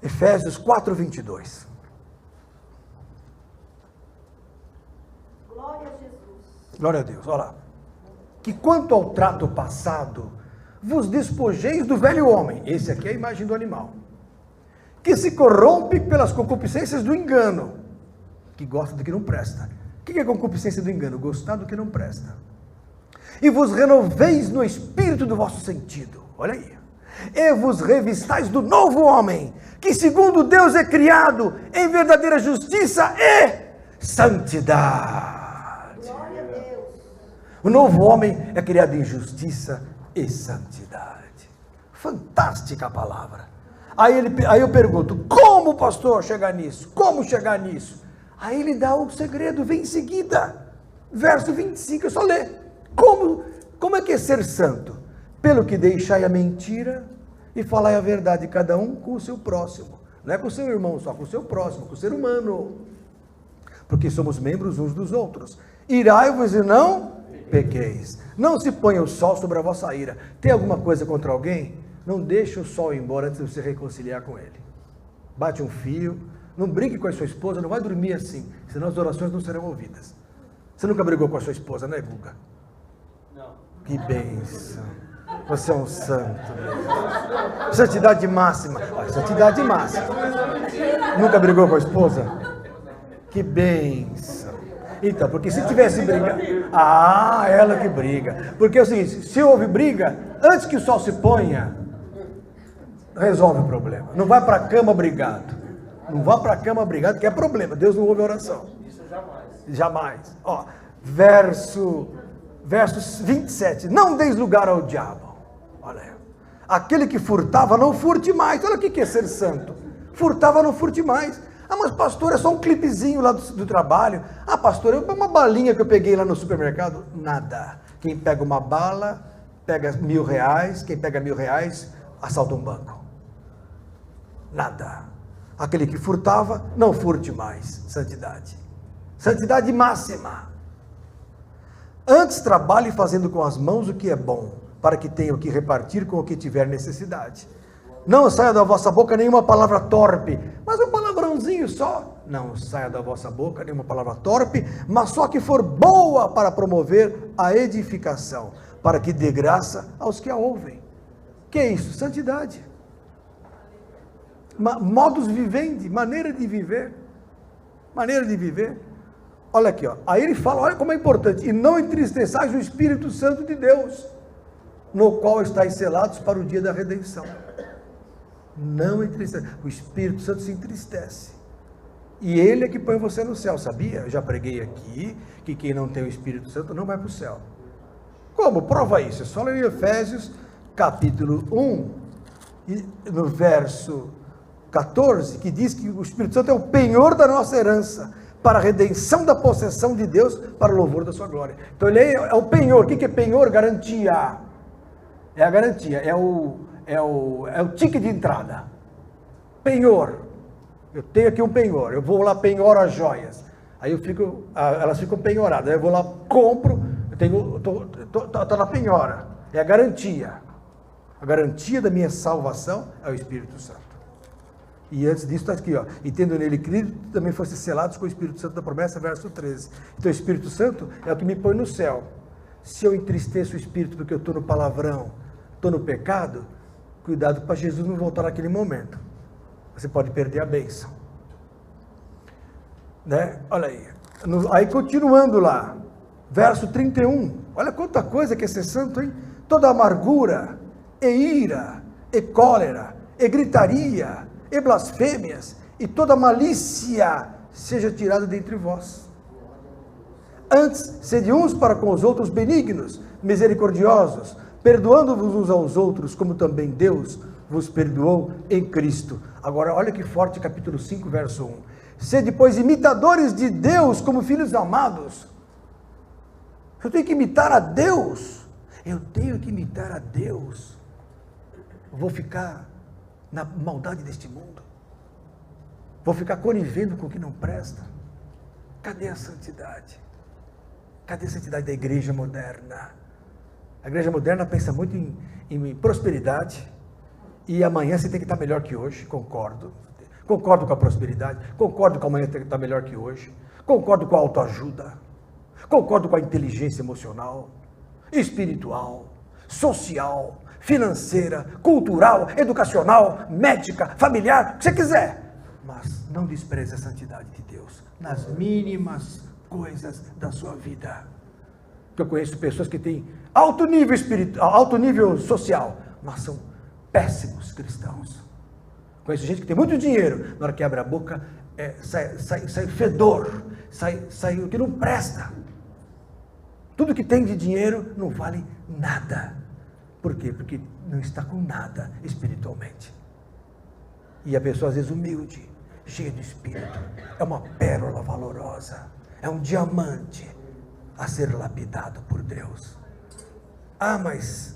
Efésios 4, 22. Glória a Jesus. Glória a Deus, olha lá. Que quanto ao trato passado, vos despojeis do velho homem. Esse aqui é a imagem do animal. Que se corrompe pelas concupiscências do engano. Que gosta do que não presta. O que é concupiscência do engano? Gostar do que não presta. E vos renoveis no espírito do vosso sentido. Olha aí. E vos revistais do novo homem, que segundo Deus é criado em verdadeira justiça e santidade. Glória a Deus. O novo homem é criado em justiça e santidade. Fantástica a palavra. Aí eu pergunto, como pastor chegar nisso? Como chegar nisso? Aí ele dá o segredo, vem em seguida. Verso 25, eu só ler. Como é que é ser santo? Pelo que deixai a mentira e falai a verdade, cada um com o seu próximo. Não é com o seu irmão só, com o seu próximo, com o ser humano. Porque somos membros uns dos outros. Irai-vos e não pequeis. Não se ponha o sol sobre a vossa ira. Tem alguma coisa contra alguém? Não deixe o sol ir embora antes de você reconciliar com ele. Bate um fio, não brigue com a sua esposa, não vai dormir assim, senão as orações não serão ouvidas. Você nunca brigou com a sua esposa, né, Guga? Não. Que bênção. Você é um santo. Santidade máxima. Santidade máxima. Nunca brigou com a esposa? Que bênção. Então, porque se tivesse briga... ela que briga. Porque é o seguinte, se houve briga, antes que o sol se ponha, resolve o problema. Não vai para a cama brigado. Não vá para a cama brigado, que é problema. Deus não ouve a oração. Isso jamais. Jamais. Ó, verso 27. Não deis lugar ao diabo. Olha aí. Aquele que furtava, não furte mais. Olha o que é ser santo. Furtava, não furte mais. Ah, mas pastor, é só um clipezinho lá do trabalho. Ah, pastor, é uma balinha que eu peguei lá no supermercado. Nada. Quem pega uma bala, pega R$1.000. Quem pega R$1.000, assalta um banco. Nada. Aquele que furtava, não furte mais. Santidade. Santidade máxima. Antes trabalhe fazendo com as mãos o que é bom, para que tenha o que repartir com o que tiver necessidade. Não saia da vossa boca nenhuma palavra torpe, mas um palavrãozinho só. Não saia da vossa boca nenhuma palavra torpe, mas só que for boa para promover a edificação, para que dê graça aos que a ouvem. Que é isso? Santidade. Modus vivendi, maneira de viver. Maneira de viver. Olha aqui, ó. Aí ele fala, olha como é importante. E não entristeçais o Espírito Santo de Deus, no qual estáis selados para o dia da redenção. Não entristece. O Espírito Santo se entristece. E ele é que põe você no céu, sabia? Eu já preguei aqui que quem não tem o Espírito Santo não vai para o céu. Como? Prova isso. É só ler em Efésios, capítulo 1, e no verso 14, que diz que o Espírito Santo é o penhor da nossa herança, para a redenção da possessão de Deus, para o louvor da sua glória. Então ele é o penhor. O que é penhor? Garantia. É a garantia, é o ticket de entrada. Penhor. Eu tenho aqui um penhor, eu vou lá penhoro as joias. Aí elas ficam penhoradas. Aí eu vou lá, compro, estou na penhora. É a garantia. A garantia da minha salvação é o Espírito Santo. E antes disso está aqui, ó. E tendo nele crido, também fosse selados com o Espírito Santo da promessa, verso 13. Então o Espírito Santo é o que me põe no céu. Se eu entristeço o Espírito porque eu estou no palavrão, estou no pecado, cuidado para Jesus não voltar naquele momento. Você pode perder a bênção. Né? Olha aí. Aí continuando lá, verso 31. Olha quanta coisa que é ser santo, hein? Toda amargura, e ira, e cólera, e gritaria, e blasfêmias, e toda malícia seja tirada dentre vós. Antes, sede uns para com os outros benignos, misericordiosos, perdoando-vos uns aos outros, como também Deus vos perdoou em Cristo. Agora, olha que forte, capítulo 5, verso 1. Sede, pois, imitadores de Deus como filhos amados. Eu tenho que imitar a Deus. Eu tenho que imitar a Deus. Vou ficar na maldade deste mundo. Vou ficar conivendo com o que não presta. Cadê a santidade? Cadê a santidade da igreja moderna? A igreja moderna pensa muito em prosperidade. E amanhã você tem que estar melhor que hoje, concordo. Concordo com a prosperidade, concordo com amanhã tem que estar melhor que hoje. Concordo com a autoajuda. Concordo com a inteligência emocional, espiritual, social, financeira, cultural, educacional, médica, familiar, o que você quiser. Mas não despreze a santidade de Deus nas mínimas coisas da sua vida. Eu conheço pessoas que têm alto nível espiritual, alto nível social, mas são péssimos cristãos. Conheço gente que tem muito dinheiro, na hora que abre a boca, sai fedor, sai o que não presta. Tudo que tem de dinheiro não vale nada. Por quê? Porque não está com nada espiritualmente. E a pessoa às vezes humilde, cheia de espírito, é uma pérola valorosa, é um diamante a ser lapidado por Deus. Ah, mas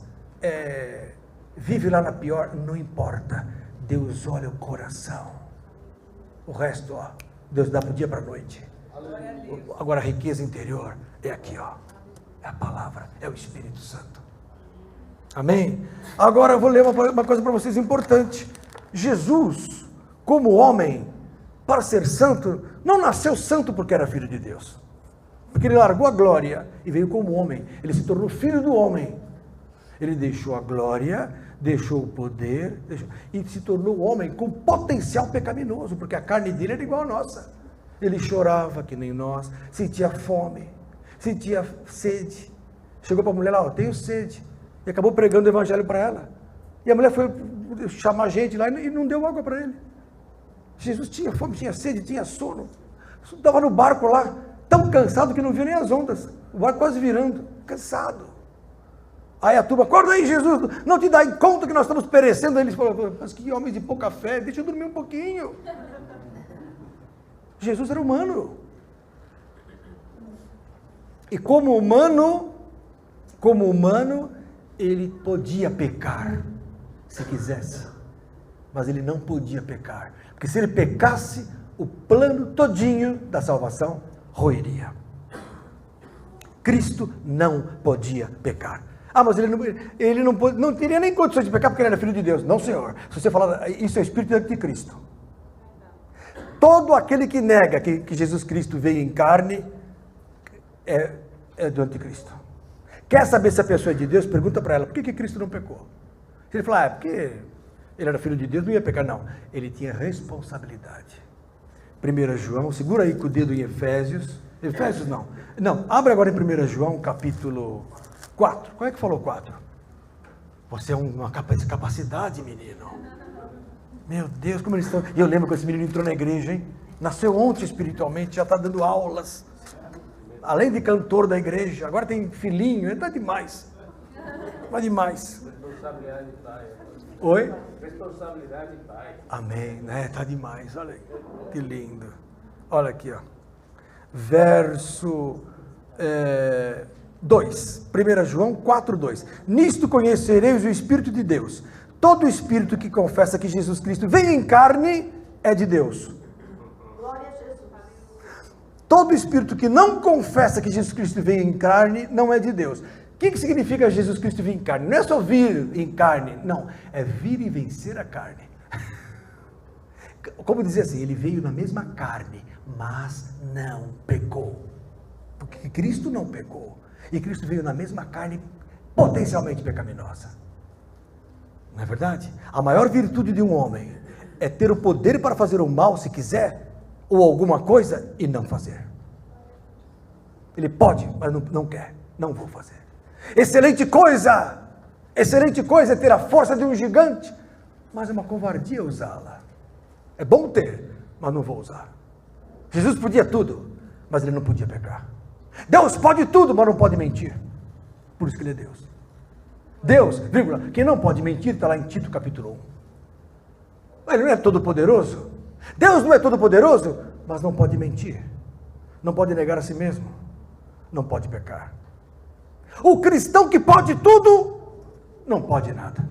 vive lá na pior, não importa. Deus olha o coração. O resto, ó, Deus dá do dia para a noite. Agora a riqueza interior é aqui, ó. É a palavra, é o Espírito Santo. Amém? Agora eu vou ler uma coisa para vocês importante. Jesus, como homem, para ser santo, não nasceu santo porque era filho de Deus. Porque ele largou a glória e veio como homem. Ele se tornou filho do homem. Ele deixou a glória, deixou o poder, e se tornou homem com potencial pecaminoso, porque a carne dele era igual à nossa. Ele chorava que nem nós, sentia fome, sentia sede. Chegou para a mulher lá, tenho sede. E acabou pregando o evangelho para ela. E a mulher foi chamar gente lá e não deu água para ele. Jesus tinha fome, tinha sede, tinha sono. Estava no barco lá, tão cansado que não viu nem as ondas. O barco quase virando, cansado. Aí a turma, acorda aí, Jesus, não te dá conta que nós estamos perecendo. Aí eles falaram, mas que homem de pouca fé, deixa eu dormir um pouquinho. Jesus era humano. E como humano, ele podia pecar, se quisesse. Mas ele não podia pecar. Porque se ele pecasse, o plano todinho da salvação ruiria. Cristo não podia pecar. Ah, mas ele não teria nem condições de pecar porque ele era filho de Deus. Não, Senhor. Se você falar, isso é o Espírito de Cristo. Todo aquele que nega que Jesus Cristo veio em carne é do anticristo. Quer saber se a pessoa é de Deus? Pergunta para ela, por que Cristo não pecou? Se ele falar, porque ele era filho de Deus, não ia pecar. Não, ele tinha responsabilidade. 1 João, segura aí com o dedo em Efésios. Efésios não. Não, abre agora em 1 João, capítulo 4. Como é que falou 4? Você é uma capacidade, menino. Meu Deus, como eles estão... E eu lembro que esse menino entrou na igreja, hein? Nasceu ontem espiritualmente, já está dando aulas. Além de cantor da igreja, agora tem filhinho, ele está demais. Mas demais. Responsabilidade de pai. Oi? Responsabilidade de pai. Amém, né? Está demais, olha aí. Que lindo. Olha aqui, ó. Verso 2. 1 João 4, 2. Nisto conhecereis o Espírito de Deus. Todo espírito que confessa que Jesus Cristo veio em carne é de Deus. Glória a Jesus. Todo espírito que não confessa que Jesus Cristo veio em carne não é de Deus. O que significa Jesus Cristo vir em carne? Não é só vir em carne, não. É vir e vencer a carne. Como dizer assim, ele veio na mesma carne, mas não pecou. Porque Cristo não pecou. E Cristo veio na mesma carne potencialmente pecaminosa. Não é verdade? A maior virtude de um homem é ter o poder para fazer o mal se quiser, ou alguma coisa, e não fazer. Ele pode, mas não quer. Não vou fazer. Excelente coisa é ter a força de um gigante, mas é uma covardia usá-la. É bom ter, mas não vou usar. Jesus podia tudo, mas ele não podia pecar. Deus pode tudo, mas não pode mentir. Por isso que ele é Deus. Deus, vírgula, quem não pode mentir, está lá em Tito capítulo 1. Ele não é todo poderoso. Deus não é todo poderoso, mas não pode mentir. Não pode negar a si mesmo. Não pode pecar. O cristão que pode tudo, não pode nada.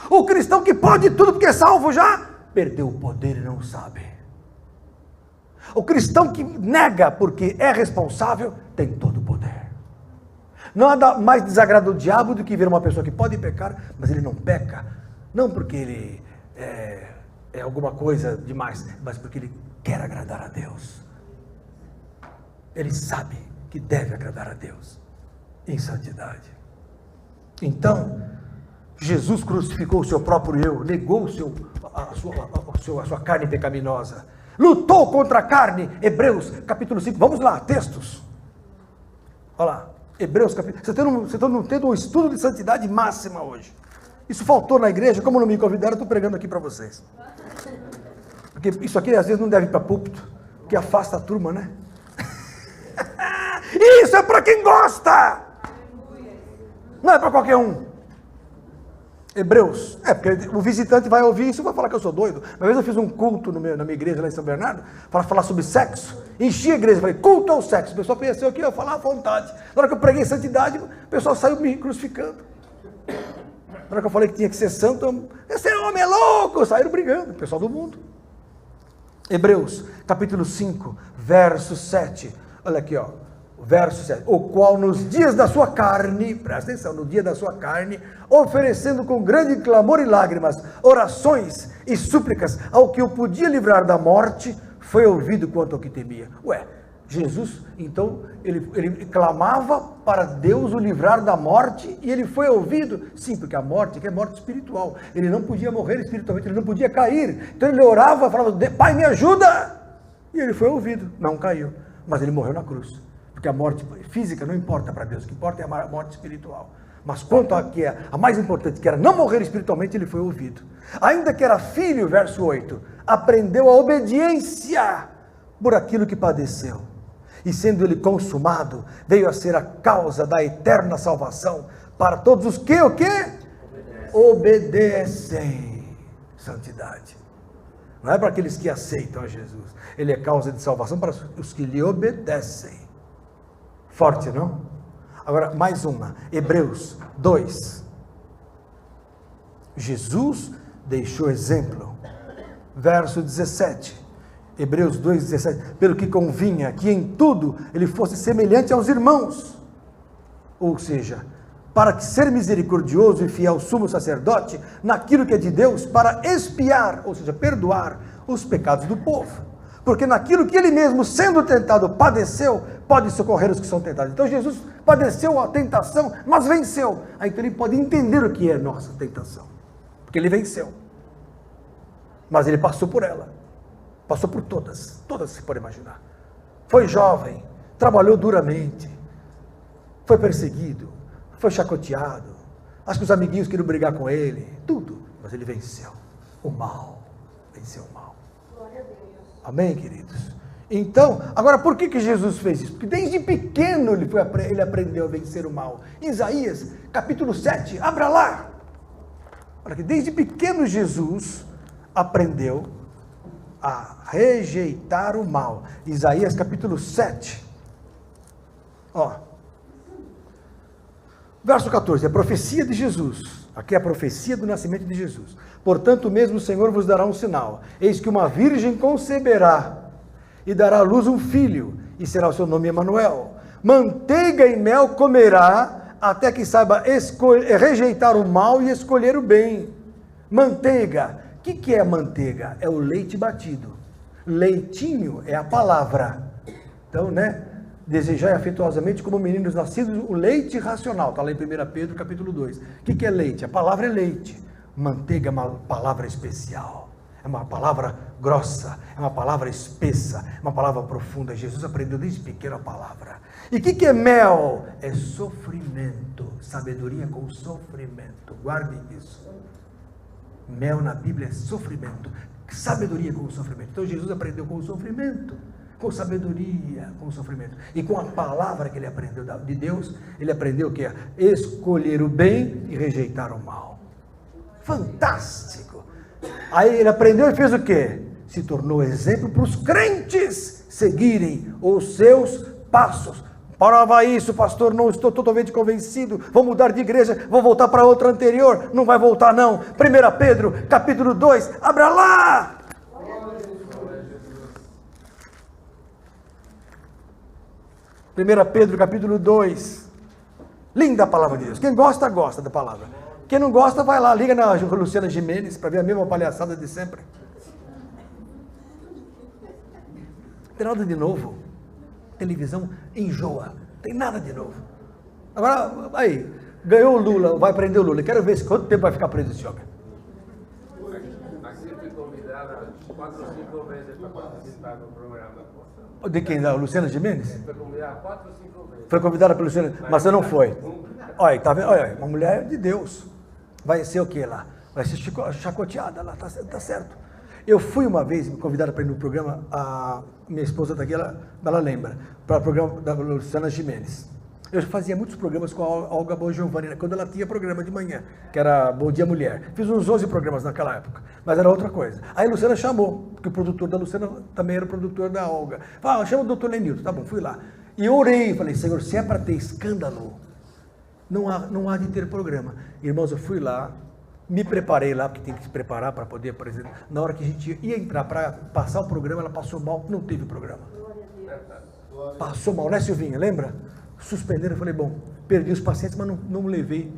O cristão que pode tudo porque é salvo já, perdeu o poder e não sabe. O cristão que nega porque é responsável, tem todo o poder. Nada mais desagrada o diabo do que ver uma pessoa que pode pecar, mas ele não peca, não porque ele é alguma coisa demais, mas porque ele quer agradar a Deus. Ele sabe que deve agradar a Deus em santidade. Então, Jesus crucificou o seu próprio eu, negou a sua carne pecaminosa, lutou contra a carne. Hebreus capítulo 5, vamos lá, textos. Olha lá, Hebreus capítulo, você está tendo um estudo de santidade máxima hoje. Isso faltou na igreja, como não me convidaram, eu estou pregando aqui para vocês. Porque isso aqui às vezes não deve ir para púlpito, porque afasta a turma, né? Isso é para quem gosta, não é para qualquer um. Hebreus, porque o visitante vai ouvir isso e vai falar que eu sou doido. Uma vez eu fiz um culto na minha igreja lá em São Bernardo, para falar sobre sexo, enchi a igreja, falei, culto ao sexo. O pessoal pensou aqui, eu ia falar à vontade. Na hora que eu preguei santidade, o pessoal saiu me crucificando. Na hora que eu falei que tinha que ser santo, esse homem é louco, saíram brigando, o pessoal do mundo. Hebreus, capítulo 5, verso 7, olha aqui, ó. Verso 7, o qual nos dias da sua carne, presta atenção, no dia da sua carne, oferecendo com grande clamor e lágrimas, orações e súplicas ao que o podia livrar da morte, foi ouvido quanto ao que temia. Jesus, então, ele clamava para Deus o livrar da morte e ele foi ouvido? Sim, porque a morte que é morte espiritual, ele não podia morrer espiritualmente, ele não podia cair, então ele orava, falava, Pai me ajuda, e ele foi ouvido, não caiu, mas ele morreu na cruz. Porque a morte física não importa para Deus, o que importa é a morte espiritual. Mas quanto a que é a mais importante, que era não morrer espiritualmente, ele foi ouvido. Ainda que era filho, verso 8, aprendeu a obediência por aquilo que padeceu. E sendo ele consumado, veio a ser a causa da eterna salvação para todos os que, o quê? Obedecem. Santidade. Não é para aqueles que aceitam a Jesus. Ele é causa de salvação para os que lhe obedecem. Forte, não? Agora, mais uma. Hebreus 2. Jesus deixou exemplo. Verso 17. Hebreus 2, 17. Pelo que convinha que em tudo ele fosse semelhante aos irmãos. Ou seja, para que ser misericordioso e fiel sumo sacerdote naquilo que é de Deus, para expiar, ou seja, perdoar os pecados do povo. Porque naquilo que ele mesmo, sendo tentado, padeceu, pode socorrer os que são tentados. Então Jesus padeceu a tentação, mas venceu. Aí então ele pode entender o que é nossa tentação. Porque ele venceu. Mas ele passou por ela. Passou por todas que se pode imaginar. Foi jovem, trabalhou duramente, foi perseguido, foi chacoteado. Acho que os amiguinhos queriam brigar com ele, tudo. Mas ele venceu o mal. Venceu o mal. Amém, queridos? Então, agora por que Jesus fez isso? Porque desde pequeno ele aprendeu a vencer o mal. Isaías, capítulo 7, abra lá. Olha que desde pequeno Jesus aprendeu a rejeitar o mal. Isaías, capítulo 7. Ó. Verso 14, a profecia de Jesus. Aqui é a profecia do nascimento de Jesus. Portanto, mesmo o Senhor vos dará um sinal. Eis que uma virgem conceberá e dará à luz um filho, e será o seu nome Emanuel. Manteiga e mel comerá, até que saiba rejeitar o mal e escolher o bem. Manteiga, O que é manteiga? É o leite batido. Leitinho é a palavra. Então, né? Desejai afetuosamente como meninos nascidos o leite racional. Está lá em 1 Pedro capítulo 2. O que é leite? A palavra é leite. Manteiga é uma palavra especial. É uma palavra grossa. É uma palavra espessa. É uma palavra profunda. Jesus aprendeu desde pequeno a palavra. E o que é mel? É sofrimento. Sabedoria com sofrimento. Guarde isso. Mel na Bíblia é sofrimento. Sabedoria com sofrimento. Então Jesus aprendeu com o sofrimento. Com sabedoria, com sofrimento. E com a palavra que ele aprendeu de Deus, ele aprendeu o que é? Escolher o bem e rejeitar o mal. Fantástico! Aí ele aprendeu e fez o quê? Se tornou exemplo para os crentes seguirem os seus passos. Parava isso, pastor, não estou totalmente convencido, vou mudar de igreja, vou voltar para outra anterior. Não vai voltar não. 1 Pedro, capítulo 2, abra lá! 1 Pedro capítulo 2, linda a palavra de Deus, quem gosta, gosta da palavra, quem não gosta, vai lá, liga na Luciana Gimenez, para ver a mesma palhaçada de sempre. Não tem nada de novo, televisão enjoa, não tem nada de novo. Agora, aí, ganhou o Lula, vai prender o Lula, quero ver quanto tempo vai ficar preso esse homem. Aqui fui convidada 4 ou 5 vezes para participar do programa. De quem? Da Luciana Gimenez? Foi convidada 4 ou 5 vezes. Foi convidada pela Luciana, mas você não foi. Olha, tá vendo? Olha, uma mulher de Deus. Vai ser o que lá? Vai ser chacoteada lá, tá certo. Eu fui uma vez convidada para ir no programa, a minha esposa está aqui, ela lembra, para o programa da Luciana Gimenez. Eu fazia muitos programas com a Olga Bongiovanni, quando ela tinha programa de manhã, que era Bom Dia Mulher. Fiz uns 11 programas naquela época, mas era outra coisa. Aí a Luciana chamou, porque o produtor da Luciana também era o produtor da Olga. Falei, chama o doutor Lenilton, tá bom, fui lá. E orei, falei, Senhor, se é para ter escândalo, não há de ter programa. Irmãos, eu fui lá, me preparei lá, porque tem que se preparar para poder apresentar. Na hora que a gente ia entrar para passar o programa, ela passou mal, não teve programa. Passou mal, né, Silvinha, lembra? Suspenderam, eu falei, bom, perdi os pacientes, mas não levei,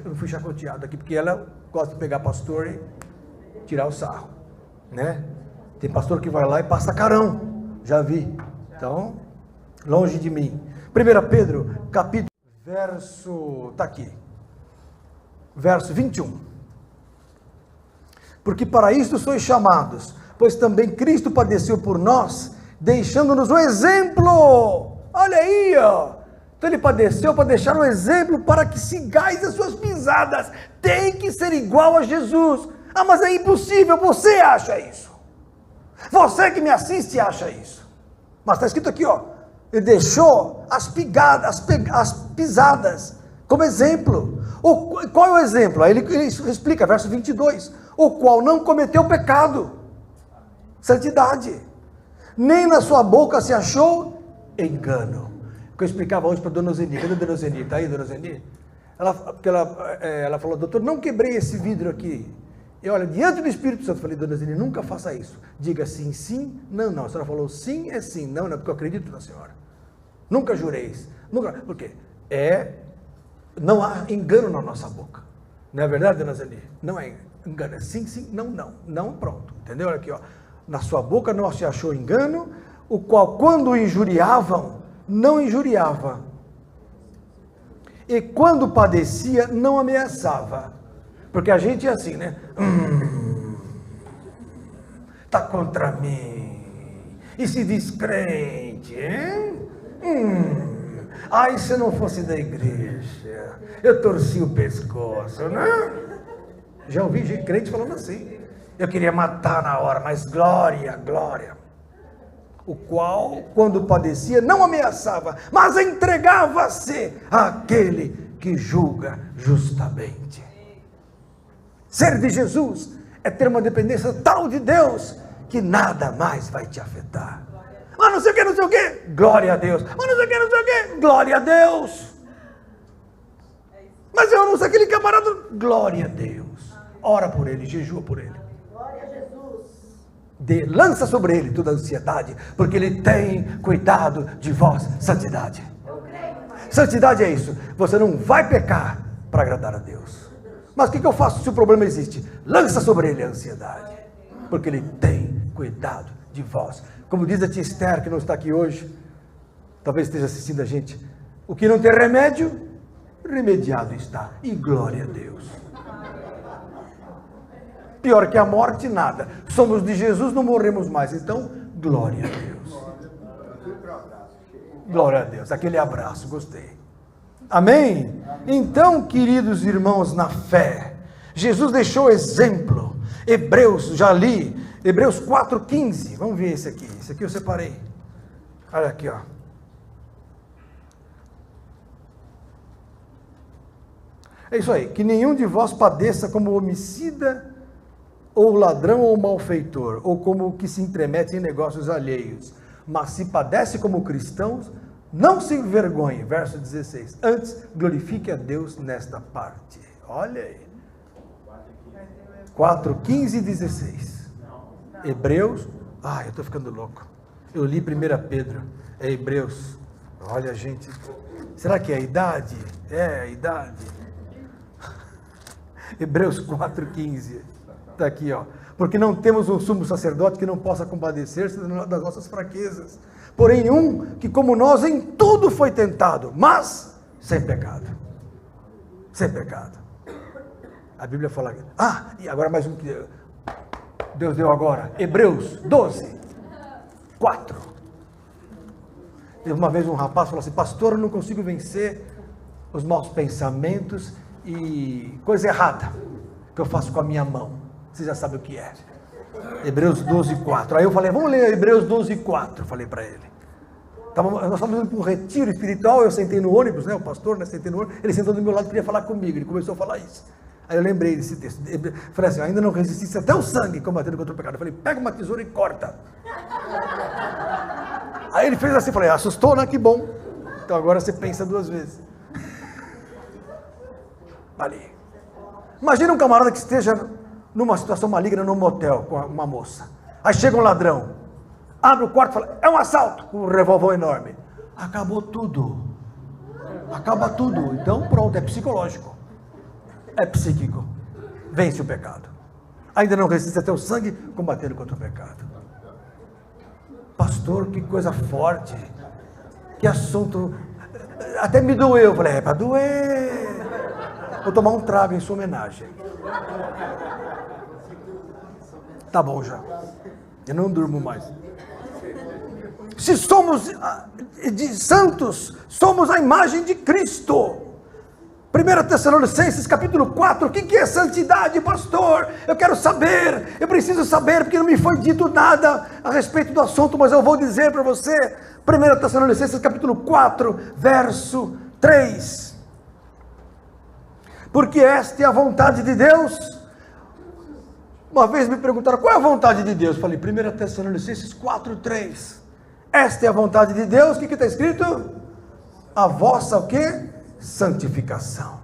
não fui chacoteado aqui, porque ela gosta de pegar pastor e tirar o sarro, né? Tem pastor que vai lá e passa carão, já vi. Então, longe de mim. 1 Pedro, capítulo, verso, está aqui, verso 21. Porque para isto sois chamados, pois também Cristo padeceu por nós, deixando-nos o exemplo. Olha aí, ó. Então ele padeceu para deixar um exemplo para que sigais as suas pisadas. Tem que ser igual a Jesus. Ah, mas é impossível, você acha isso. Você que me assiste acha isso. Mas está escrito aqui, ó. Ele deixou as pisadas como exemplo. Qual é o exemplo? Aí ele explica, verso 22. O qual não cometeu pecado. Santidade. Nem na sua boca se achou engano. Que eu explicava hoje para a dona Zeni. Cadê a dona Zeni? Está aí, dona Zeni? Ela falou, doutor, não quebrei esse vidro aqui. E olha, diante do Espírito Santo, falei, dona Zeni, nunca faça isso. Diga sim, sim, não, não. A senhora falou sim é sim, não, não, porque eu acredito na senhora. Nunca jureis. Nunca, por quê? Não há engano na nossa boca. Não é verdade, dona Zeni? Não é engano, é sim, sim, não, não. Não, pronto. Entendeu? Olha aqui, ó. Na sua boca não se achou engano, o qual, quando injuriavam, não injuriava. E quando padecia, não ameaçava. Porque a gente é assim, né? Tá contra mim. E se diz crente, hein? Ai, se eu não fosse da igreja, eu torci o pescoço, né? Já ouvi gente crente falando assim. Eu queria matar na hora, mas glória, glória. O qual, quando padecia, não ameaçava, mas entregava-se àquele que julga justamente. Ser de Jesus é ter uma dependência tal de Deus que nada mais vai te afetar. Mas não sei o que, não sei o que, glória a Deus. Mas não sei o que, não sei o que, glória a Deus. Mas eu não sei aquele camarada, glória a Deus. Ora por ele, jejua por ele. Lança sobre ele toda a ansiedade, porque ele tem cuidado de vós, santidade. Santidade é isso, você não vai pecar para agradar a Deus, Mas o que eu faço se o problema existe? Lança sobre ele a ansiedade, porque ele tem cuidado de vós. Como diz a tia Esther, que não está aqui hoje, talvez esteja assistindo a gente, o que não tem remédio, remediado está, e glória a Deus. Pior que a morte, nada. Somos de Jesus, não morremos mais, então, glória a Deus. Glória a Deus, aquele abraço, gostei. Amém? Então, queridos irmãos na fé, Jesus deixou exemplo. Hebreus, já li, Hebreus 4,15. Vamos ver esse aqui eu separei. Olha aqui, ó. É isso aí, que nenhum de vós padeça como homicida, ou ladrão, ou malfeitor, ou como o que se intromete em negócios alheios. Mas se padece como cristãos, não se envergonhe, verso 16. Antes, glorifique a Deus nesta parte. Olha aí. 4, 15 e 16. Hebreus. Eu estou ficando louco. Eu li 1 Pedro. É Hebreus. Olha, gente. Será que é a idade? É a idade. Hebreus 4, 15. Está aqui, ó. Porque não temos um sumo sacerdote que não possa compadecer-se das nossas fraquezas. Porém, um que, como nós, em tudo foi tentado, mas sem pecado. Sem pecado. A Bíblia fala... e agora mais um que Deus deu agora. Hebreus 12, 4. Teve uma vez um rapaz que falou assim, pastor, eu não consigo vencer os maus pensamentos e coisa errada que eu faço com a minha mão. Você já sabe o que é. Hebreus 12, 4. Aí eu falei, vamos ler Hebreus 12, 4. Falei para ele. Nós estávamos indo para um retiro espiritual, eu sentei no ônibus, o pastor, sentei no ônibus, ele sentou do meu lado e queria falar comigo, ele começou a falar isso. Aí eu lembrei desse texto. Falei assim, ainda não resistisse até o sangue combatendo contra o pecado. Eu falei, pega uma tesoura e corta. Aí ele fez assim, falei, assustou, né? Que bom. Então agora você pensa 2 vezes. Ali. Imagina um camarada que esteja numa situação maligna num motel com uma moça. Aí chega um ladrão, abre o quarto e fala, é um assalto, com um revólver enorme. Acabou tudo. Acaba tudo. Então pronto, é psicológico. É psíquico. Vence o pecado. Ainda não resiste até o sangue combatendo contra o pecado. Pastor, que coisa forte. Que assunto. Até me doeu. Eu falei, é para doer. Vou tomar um trago em sua homenagem. Tá bom já. Eu não durmo mais. Se somos de santos, somos a imagem de Cristo. 1 Tessalonicenses capítulo 4, o que é santidade, pastor? Eu quero saber, eu preciso saber, porque não me foi dito nada a respeito do assunto, mas eu vou dizer para você. 1 Tessalonicenses capítulo 4, verso 3. Porque esta é a vontade de Deus. Uma vez me perguntaram, qual é a vontade de Deus? Eu falei, 1 Tessalonicenses 4, 3. Esta é a vontade de Deus, o que está escrito? A vossa o quê? Santificação.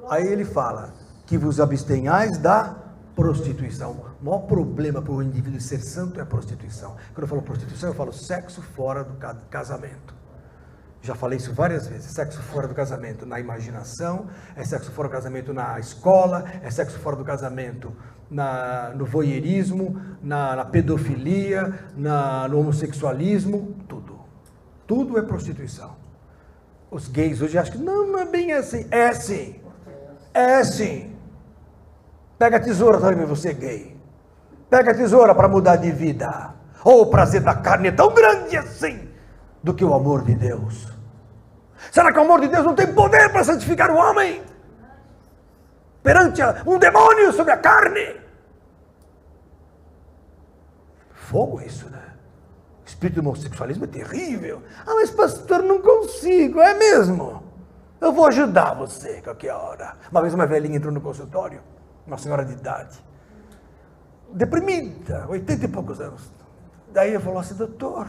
Aí ele fala, que vos abstenhais da prostituição. O maior problema para o indivíduo ser santo é a prostituição. Quando eu falo prostituição, eu falo sexo fora do casamento. Já falei isso várias vezes, sexo fora do casamento na imaginação, é sexo fora do casamento na escola, é sexo fora do casamento no voyeurismo, na pedofilia, no homossexualismo, tudo. Tudo é prostituição. Os gays hoje acham que não é bem assim. É sim. É sim. Pega a tesoura também, você é gay. Pega a tesoura para mudar de vida. O prazer da carne é tão grande assim do que o amor de Deus. Será que o amor de Deus não tem poder para santificar o homem? Perante um demônio sobre a carne. Fogo isso, né? O espírito do homossexualismo é terrível. Mas pastor, não consigo, é mesmo? Eu vou ajudar você qualquer hora. Uma vez uma velhinha entrou no consultório, uma senhora de idade, deprimida, 80 e poucos anos. Daí eu falou assim, doutor,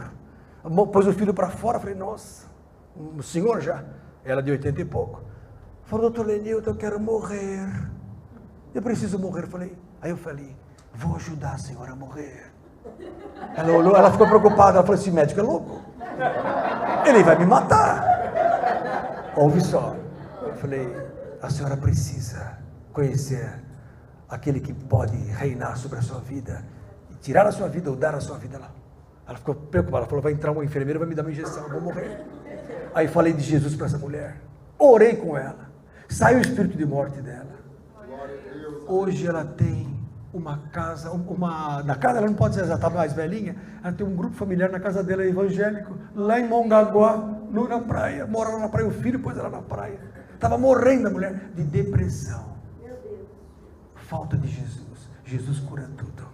pôs o filho para fora, falei, nossa, um senhor já, ela de 80 e pouco. Falou, doutor Lenilton, eu quero morrer. Eu preciso morrer. Aí eu falei, vou ajudar a senhora a morrer. Ela olhou, ela ficou preocupada, ela falou, esse médico é louco. Ele vai me matar. Ouve só. Eu falei, a senhora precisa conhecer aquele que pode reinar sobre a sua vida, e tirar a sua vida ou dar a sua vida lá. Ela ficou preocupada, ela falou, vai entrar uma enfermeira, vai me dar uma injeção, eu vou morrer. Aí falei de Jesus para essa mulher, orei com ela, saiu o espírito de morte dela. Hoje ela tem uma casa, na casa ela não pode ser, já está mais velhinha, ela tem um grupo familiar na casa dela, evangélico, lá em Mongaguá, na praia, mora lá na praia, o filho pôs ela na praia, estava morrendo a mulher de depressão, falta de Jesus, Jesus cura tudo.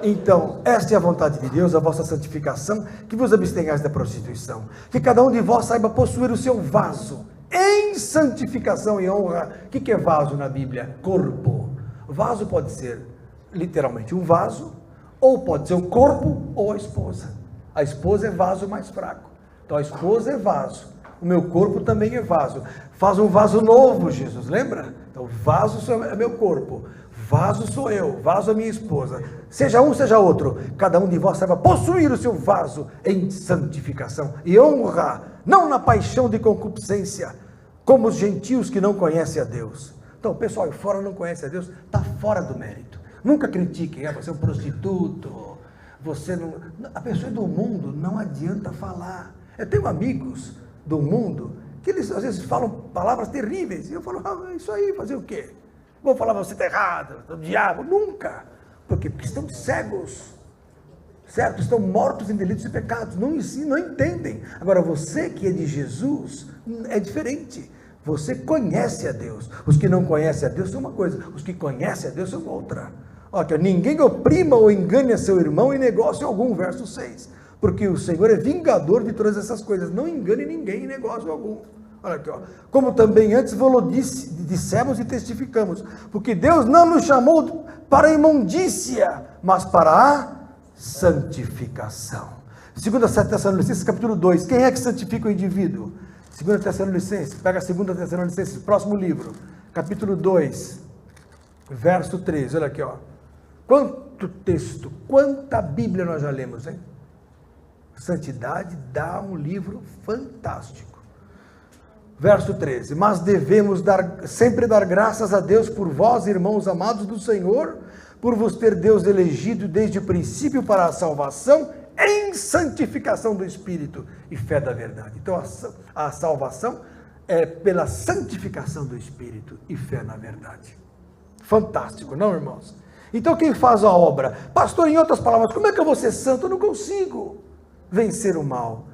Então, esta é a vontade de Deus, a vossa santificação, que vos abstenhais da prostituição, que cada um de vós saiba possuir o seu vaso, em santificação e honra. O que é vaso na Bíblia? Corpo. Vaso pode ser literalmente um vaso, ou pode ser o corpo ou a esposa. A esposa é vaso mais fraco. Então a esposa é vaso. O meu corpo também é vaso. Faz um vaso novo, Jesus, lembra? Então vaso é meu corpo. Vaso sou eu, vaso é minha esposa. Seja um, seja outro. Cada um de vós saiba possuir o seu vaso em santificação e honra, não na paixão de concupiscência, como os gentios que não conhecem a Deus. Então, o pessoal fora não conhece a Deus, está fora do mérito. Nunca critiquem, você é um prostituto, você não... A pessoa é do mundo, não adianta falar. Eu tenho amigos do mundo que eles às vezes falam palavras terríveis, e eu falo, isso aí, fazer o quê? Vou falar, você está errado, o diabo, nunca. Por quê? Porque estão cegos, certo? Estão mortos em delitos e pecados, não ensinam, não entendem. Agora, você que é de Jesus, é diferente. Você conhece a Deus. Os que não conhecem a Deus são uma coisa, os que conhecem a Deus são outra. Olha, ninguém oprima ou engane a seu irmão em negócio algum, verso 6. Porque o Senhor é vingador de todas essas coisas. Não engane ninguém em negócio algum. Olha aqui, ó. Como também antes dissemos e testificamos, porque Deus não nos chamou para a imundícia, mas para a santificação. 2 Tessalonicenses capítulo 2, quem é que santifica o indivíduo? 2 Tessalonicenses, pega 2 Tessalonicenses, próximo livro, capítulo 2, verso 13, olha aqui, ó. Quanto texto, quanta Bíblia nós já lemos, hein? Santidade dá um livro fantástico. Verso 13, mas devemos sempre dar graças a Deus por vós, irmãos amados do Senhor, por vos ter Deus elegido desde o princípio para a salvação, em santificação do Espírito e fé da verdade. Então a salvação é pela santificação do Espírito e fé na verdade. Fantástico, não, irmãos? Então quem faz a obra? Pastor, em outras palavras, como é que eu vou ser santo? Eu não consigo vencer o mal.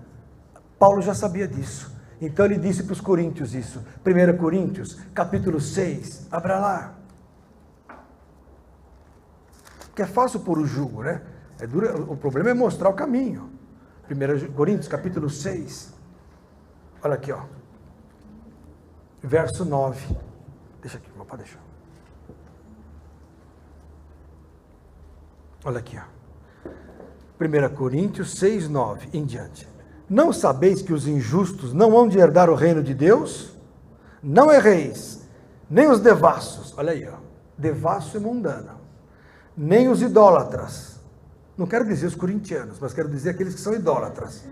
Paulo já sabia disso. Então ele disse para os coríntios isso, 1 Coríntios, capítulo 6, abra lá. Porque é fácil pôr o jugo, né? É duro, o problema é mostrar o caminho. 1 Coríntios, capítulo 6, olha aqui, ó. Verso 9. Deixa aqui, pode deixar. Olha aqui, ó. 1 Coríntios 6, 9, em diante. Não sabeis que os injustos não hão de herdar o reino de Deus? Não erreis, nem os devassos, olha aí, ó, devasso é mundano, nem os idólatras, não quero dizer os corintianos, mas quero dizer aqueles que são idólatras.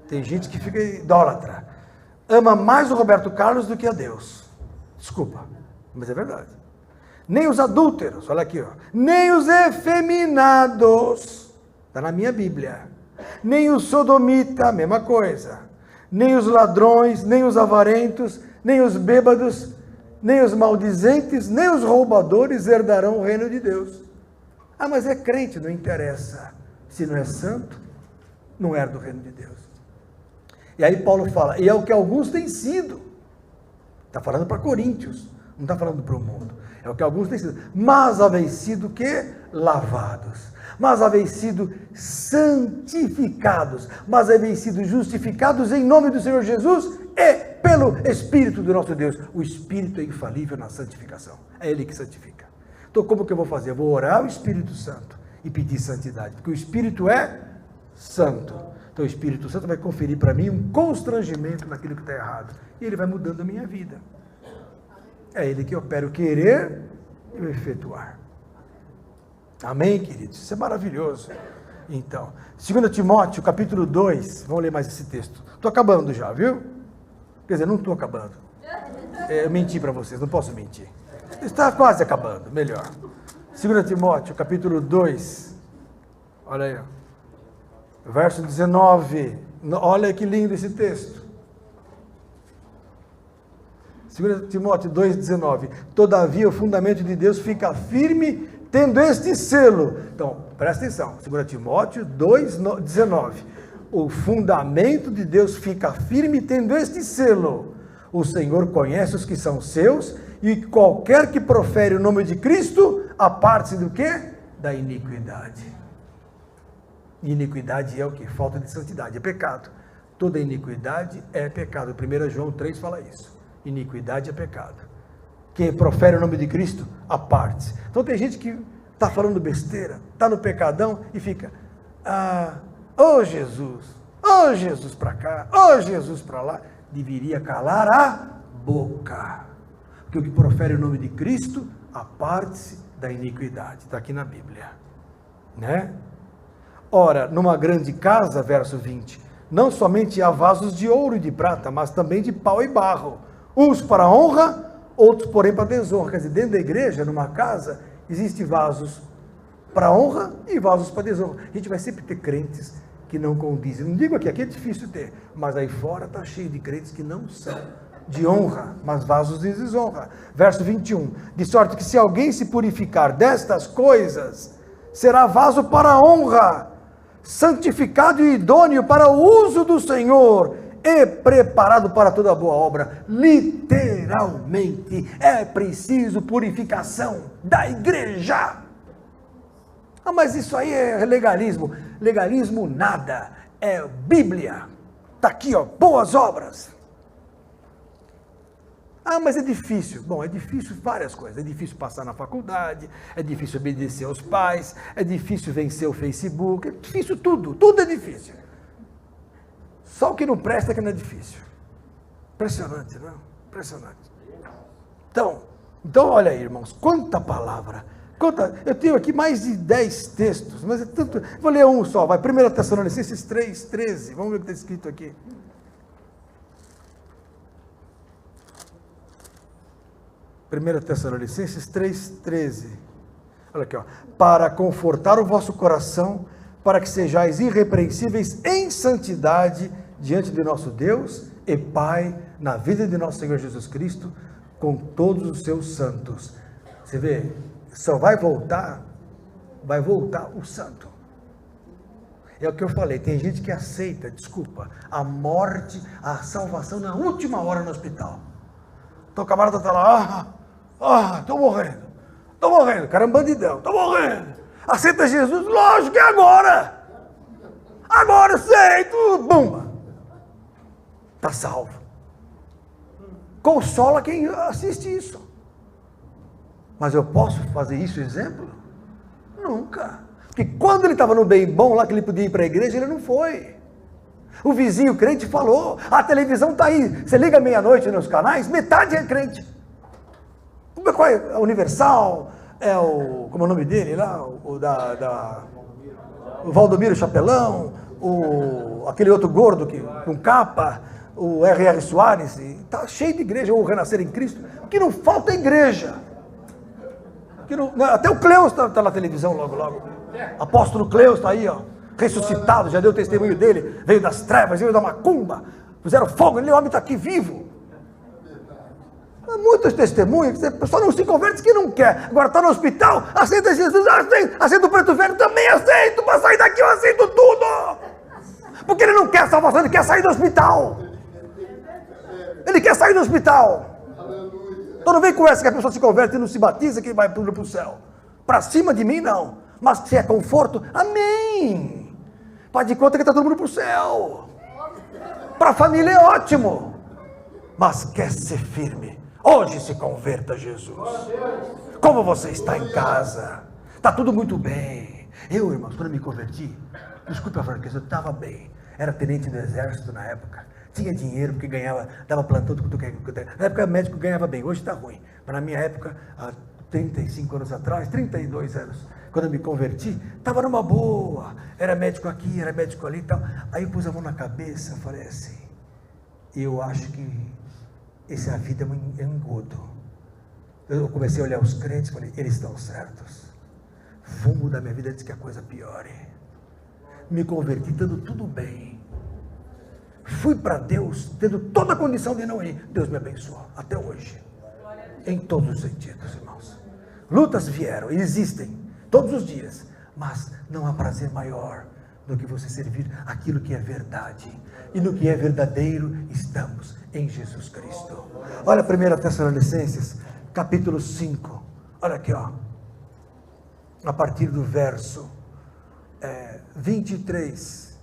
Tem gente que fica idólatra, ama mais o Roberto Carlos do que a Deus, desculpa, mas é verdade. Nem os adúlteros, olha aqui, ó, nem os efeminados, está na minha Bíblia, nem o sodomita, mesma coisa, nem os ladrões, nem os avarentos, nem os bêbados, nem os maldizentes, nem os roubadores herdarão o reino de Deus. Ah, mas é crente, não interessa. Se não é santo, não herda o reino de Deus. E aí Paulo fala, e é o que alguns têm sido. Está falando para Coríntios, não está falando para o mundo. É o que alguns têm sido. Mas haveis sido o quê? Lavados. Mas haveis sido santificados, mas haveis sido justificados em nome do Senhor Jesus e pelo Espírito do nosso Deus. O Espírito é infalível na santificação, é Ele que santifica. Então como que eu vou fazer? Eu vou orar ao Espírito Santo e pedir santidade, porque o Espírito é santo. Então o Espírito Santo vai conferir para mim um constrangimento naquilo que está errado, e Ele vai mudando a minha vida. É Ele que opera o querer e o efetuar. Amém, queridos? Isso é maravilhoso. Então, 2 Timóteo, capítulo 2, vamos ler mais esse texto. Estou acabando já, viu? Quer dizer, não estou acabando. Eu menti para vocês, não posso mentir. Está quase acabando, melhor. 2 Timóteo, capítulo 2. Olha aí, ó. Verso 19. Olha que lindo esse texto. 2 Timóteo 2,19. Todavia o fundamento de Deus fica firme, tendo este selo. Então, presta atenção. 2 Timóteo 2,19. O fundamento de Deus fica firme, tendo este selo. O Senhor conhece os que são seus, e qualquer que profere o nome de Cristo, aparte-se do quê? Da iniquidade. Iniquidade é o quê? Falta de santidade, é pecado. Toda iniquidade é pecado. 1 João 3 fala isso. Iniquidade é pecado. Quem profere o nome de Cristo, aparte-se. Então tem gente que está falando besteira, está no pecadão e fica, Jesus para cá, Jesus para lá. Deveria calar a boca. Porque o que profere o nome de Cristo, aparte-se da iniquidade. Está aqui na Bíblia. Né? Ora, numa grande casa, verso 20, não somente há vasos de ouro e de prata, mas também de pau e barro. Uns para honra, outros, porém, para desonra. Quer dizer, dentro da igreja, numa casa, existem vasos para honra e vasos para desonra. A gente vai sempre ter crentes que não condizem. Não digo aqui é difícil ter, mas aí fora está cheio de crentes que não são de honra, mas vasos de desonra. Verso 21, de sorte que se alguém se purificar destas coisas, será vaso para honra, santificado e idôneo para o uso do Senhor, e preparado para toda boa obra. Literalmente, é preciso purificação da igreja. Mas isso aí é legalismo. Legalismo nada, é Bíblia. Está aqui, ó, boas obras. Mas é difícil. Bom, é difícil várias coisas. É difícil passar na faculdade, é difícil obedecer aos pais, é difícil vencer o Facebook, é difícil tudo é difícil. Só o que não presta é que não é difícil. Impressionante, não? Impressionante. Então olha aí, irmãos, quanta palavra. Eu tenho aqui mais de 10 textos, mas é tanto. Vou ler um só, vai. 1 Tessalonicenses 3:13. Vamos ver o que está escrito aqui. 1 Tessalonicenses 3:13. Olha aqui, ó. Para confortar o vosso coração, para que sejais irrepreensíveis em santidade diante de nosso Deus e Pai, na vida de nosso Senhor Jesus Cristo, com todos os seus santos. Você vê, só vai voltar o santo. É o que eu falei, tem gente que aceita, a morte, a salvação na última hora no hospital. Então o camarada está lá, estou morrendo, o cara é um bandidão, estou morrendo. Aceita Jesus? Lógico que é agora. Agora eu aceito, bumba. Está salvo. Consola quem assiste isso. Mas eu posso fazer isso exemplo? Nunca. Porque quando ele estava no bem bom, lá que ele podia ir para a igreja, ele não foi. O vizinho crente falou, a televisão está aí, você liga meia-noite nos canais, metade é crente. Qual é? A Universal, como é o nome dele lá, o Valdomiro Chapelão, aquele outro gordo com capa, o R.R. Soares, está cheio de igreja, ou o Renascer em Cristo, o que não falta é igreja. Até o Cleus está na televisão logo. Apóstolo Cleus está aí, ó, ressuscitado, já deu testemunho dele, veio das trevas, veio da macumba, puseram fogo, ele, o homem está aqui vivo. Muitos testemunhos, a pessoa não se converte que não quer. Agora está no hospital, aceita Jesus, aceita o preto velho, também aceito, para sair daqui eu aceito tudo. Porque ele não quer salvação, ele quer sair do hospital. Ele quer sair do hospital. Então não vem com essa que a pessoa se converte e não se batiza que vai para o céu. Para cima de mim não. Mas se é conforto, amém. Faz de conta que está todo mundo para o céu. Para a família é ótimo. Mas quer ser firme. Hoje se converta a Jesus. Como você está em casa? Está tudo muito bem. Eu, irmãos, quando me converti, desculpe a franqueza, eu estava bem. Era tenente do exército na época. Tinha dinheiro porque ganhava, dava plantão. Na época o médico ganhava bem, hoje está ruim. Mas na minha época, há 35 anos atrás, 32 anos, quando eu me converti, estava numa boa. Era médico aqui, era médico ali e tal. Aí eu pus a mão na cabeça, falei assim, eu acho que a vida é um engodo. Eu comecei a olhar os crentes e falei, eles estão certos. Vou mudar minha vida antes que a coisa piore. Me converti dando tudo bem. Fui para Deus, tendo toda a condição de não ir. Deus me abençoou, até hoje. Em todos os sentidos, irmãos. Lutas vieram, existem, todos os dias. Mas não há prazer maior do que você servir aquilo que é verdade. E no que é verdadeiro, estamos em Jesus Cristo. Olha 1 Tessalonicenses, capítulo 5. Olha aqui, ó. A partir do verso 23.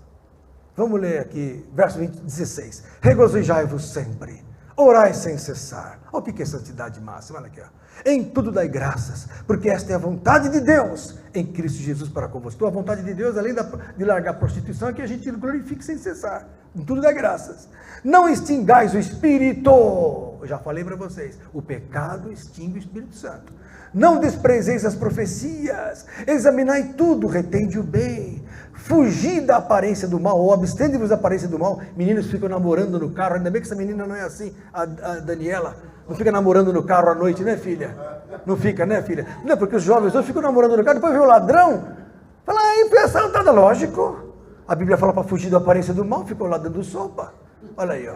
Vamos ler aqui, verso 16. Regozijai-vos sempre, orai sem cessar. Olha o que é santidade máxima, olha aqui, ó. Em tudo dai graças, porque esta é a vontade de Deus em Cristo Jesus para convosco. Então, a vontade de Deus, além de largar a prostituição, é que a gente glorifique sem cessar. Em tudo dai graças. Não extingais o Espírito. Eu já falei para vocês, o pecado extingue o Espírito Santo. Não desprezeis as profecias, examinai tudo, retende o bem, fugi da aparência do mal, ou abstende-vos da aparência do mal. Meninos ficam namorando no carro, ainda bem que essa menina não é assim, a Daniela, não fica namorando no carro à noite, né, filha? Não fica, né, filha? Não, porque os jovens hoje ficam namorando no carro, depois vê o ladrão, fala, impressão, tá lógico. A Bíblia fala para fugir da aparência do mal, ficou lá dando sopa. Olha aí, ó.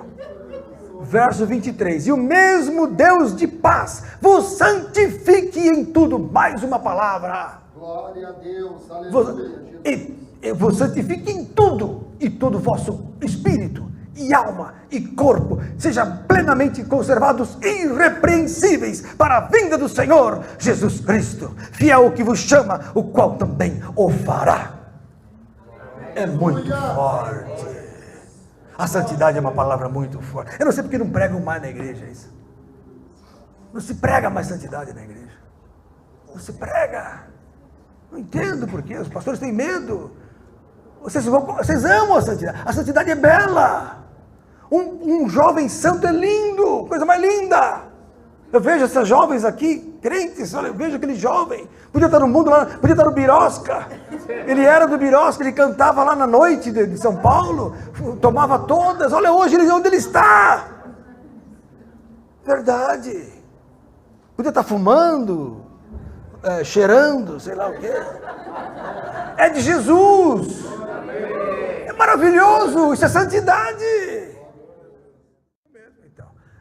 Verso 23, e o mesmo Deus de paz vos santifique em tudo. Mais uma palavra. Glória a Deus, aleluia. E vos santifique em tudo, e todo o vosso espírito, e alma, e corpo, sejam plenamente conservados irrepreensíveis para a vinda do Senhor Jesus Cristo, fiel que vos chama, o qual também o fará. É muito forte. A santidade é uma palavra muito forte. Eu não sei porque não pregam mais na igreja isso. Não se prega mais santidade na igreja. Não se prega. Não entendo por quê. Os pastores têm medo. Vocês amam a santidade. A santidade é bela. Um jovem santo é lindo. Coisa mais linda. Eu vejo essas jovens aqui, crentes, olha, eu vejo aquele jovem, podia estar no mundo lá, podia estar no Birosca, ele era do Birosca, ele cantava lá na noite de São Paulo, tomava todas, olha hoje onde ele está, verdade, podia estar fumando, cheirando, sei lá o quê, é de Jesus, é maravilhoso, isso é santidade.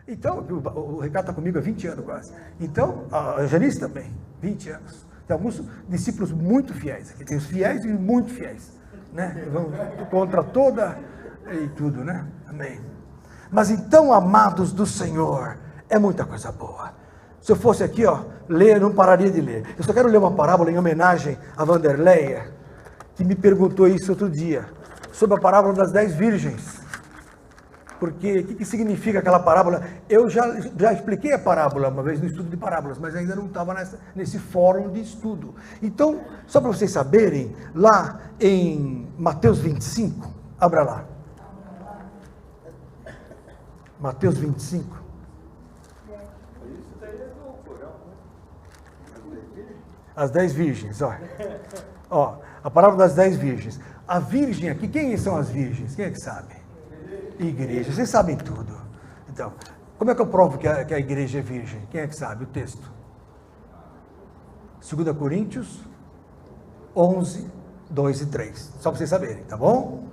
Então, o Ricardo está comigo há 20 anos quase. Então, a Janice também, 20 anos. Tem alguns discípulos muito fiéis aqui. Tem os fiéis e muito fiéis. Né? Vão contra toda e tudo, né? Amém. Mas então, amados do Senhor, é muita coisa boa. Se eu fosse aqui, ó, ler, não pararia de ler. Eu só quero ler uma parábola em homenagem a Vanderleia, que me perguntou isso outro dia, sobre a parábola das 10 virgens. Porque o que significa aquela parábola? Eu já expliquei a parábola uma vez no estudo de parábolas, mas ainda não estava nesse fórum de estudo. Então, só para vocês saberem, lá em Mateus 25, abra lá. Mateus 25. As 10 virgens, ó. A parábola das 10 virgens. A virgem aqui, quem são as virgens? Quem é que sabe? Igreja, vocês sabem tudo. Então, como é que eu provo que a igreja é virgem? Quem é que sabe o texto? 2 Coríntios 11, 2 e 3. Só para vocês saberem, tá bom?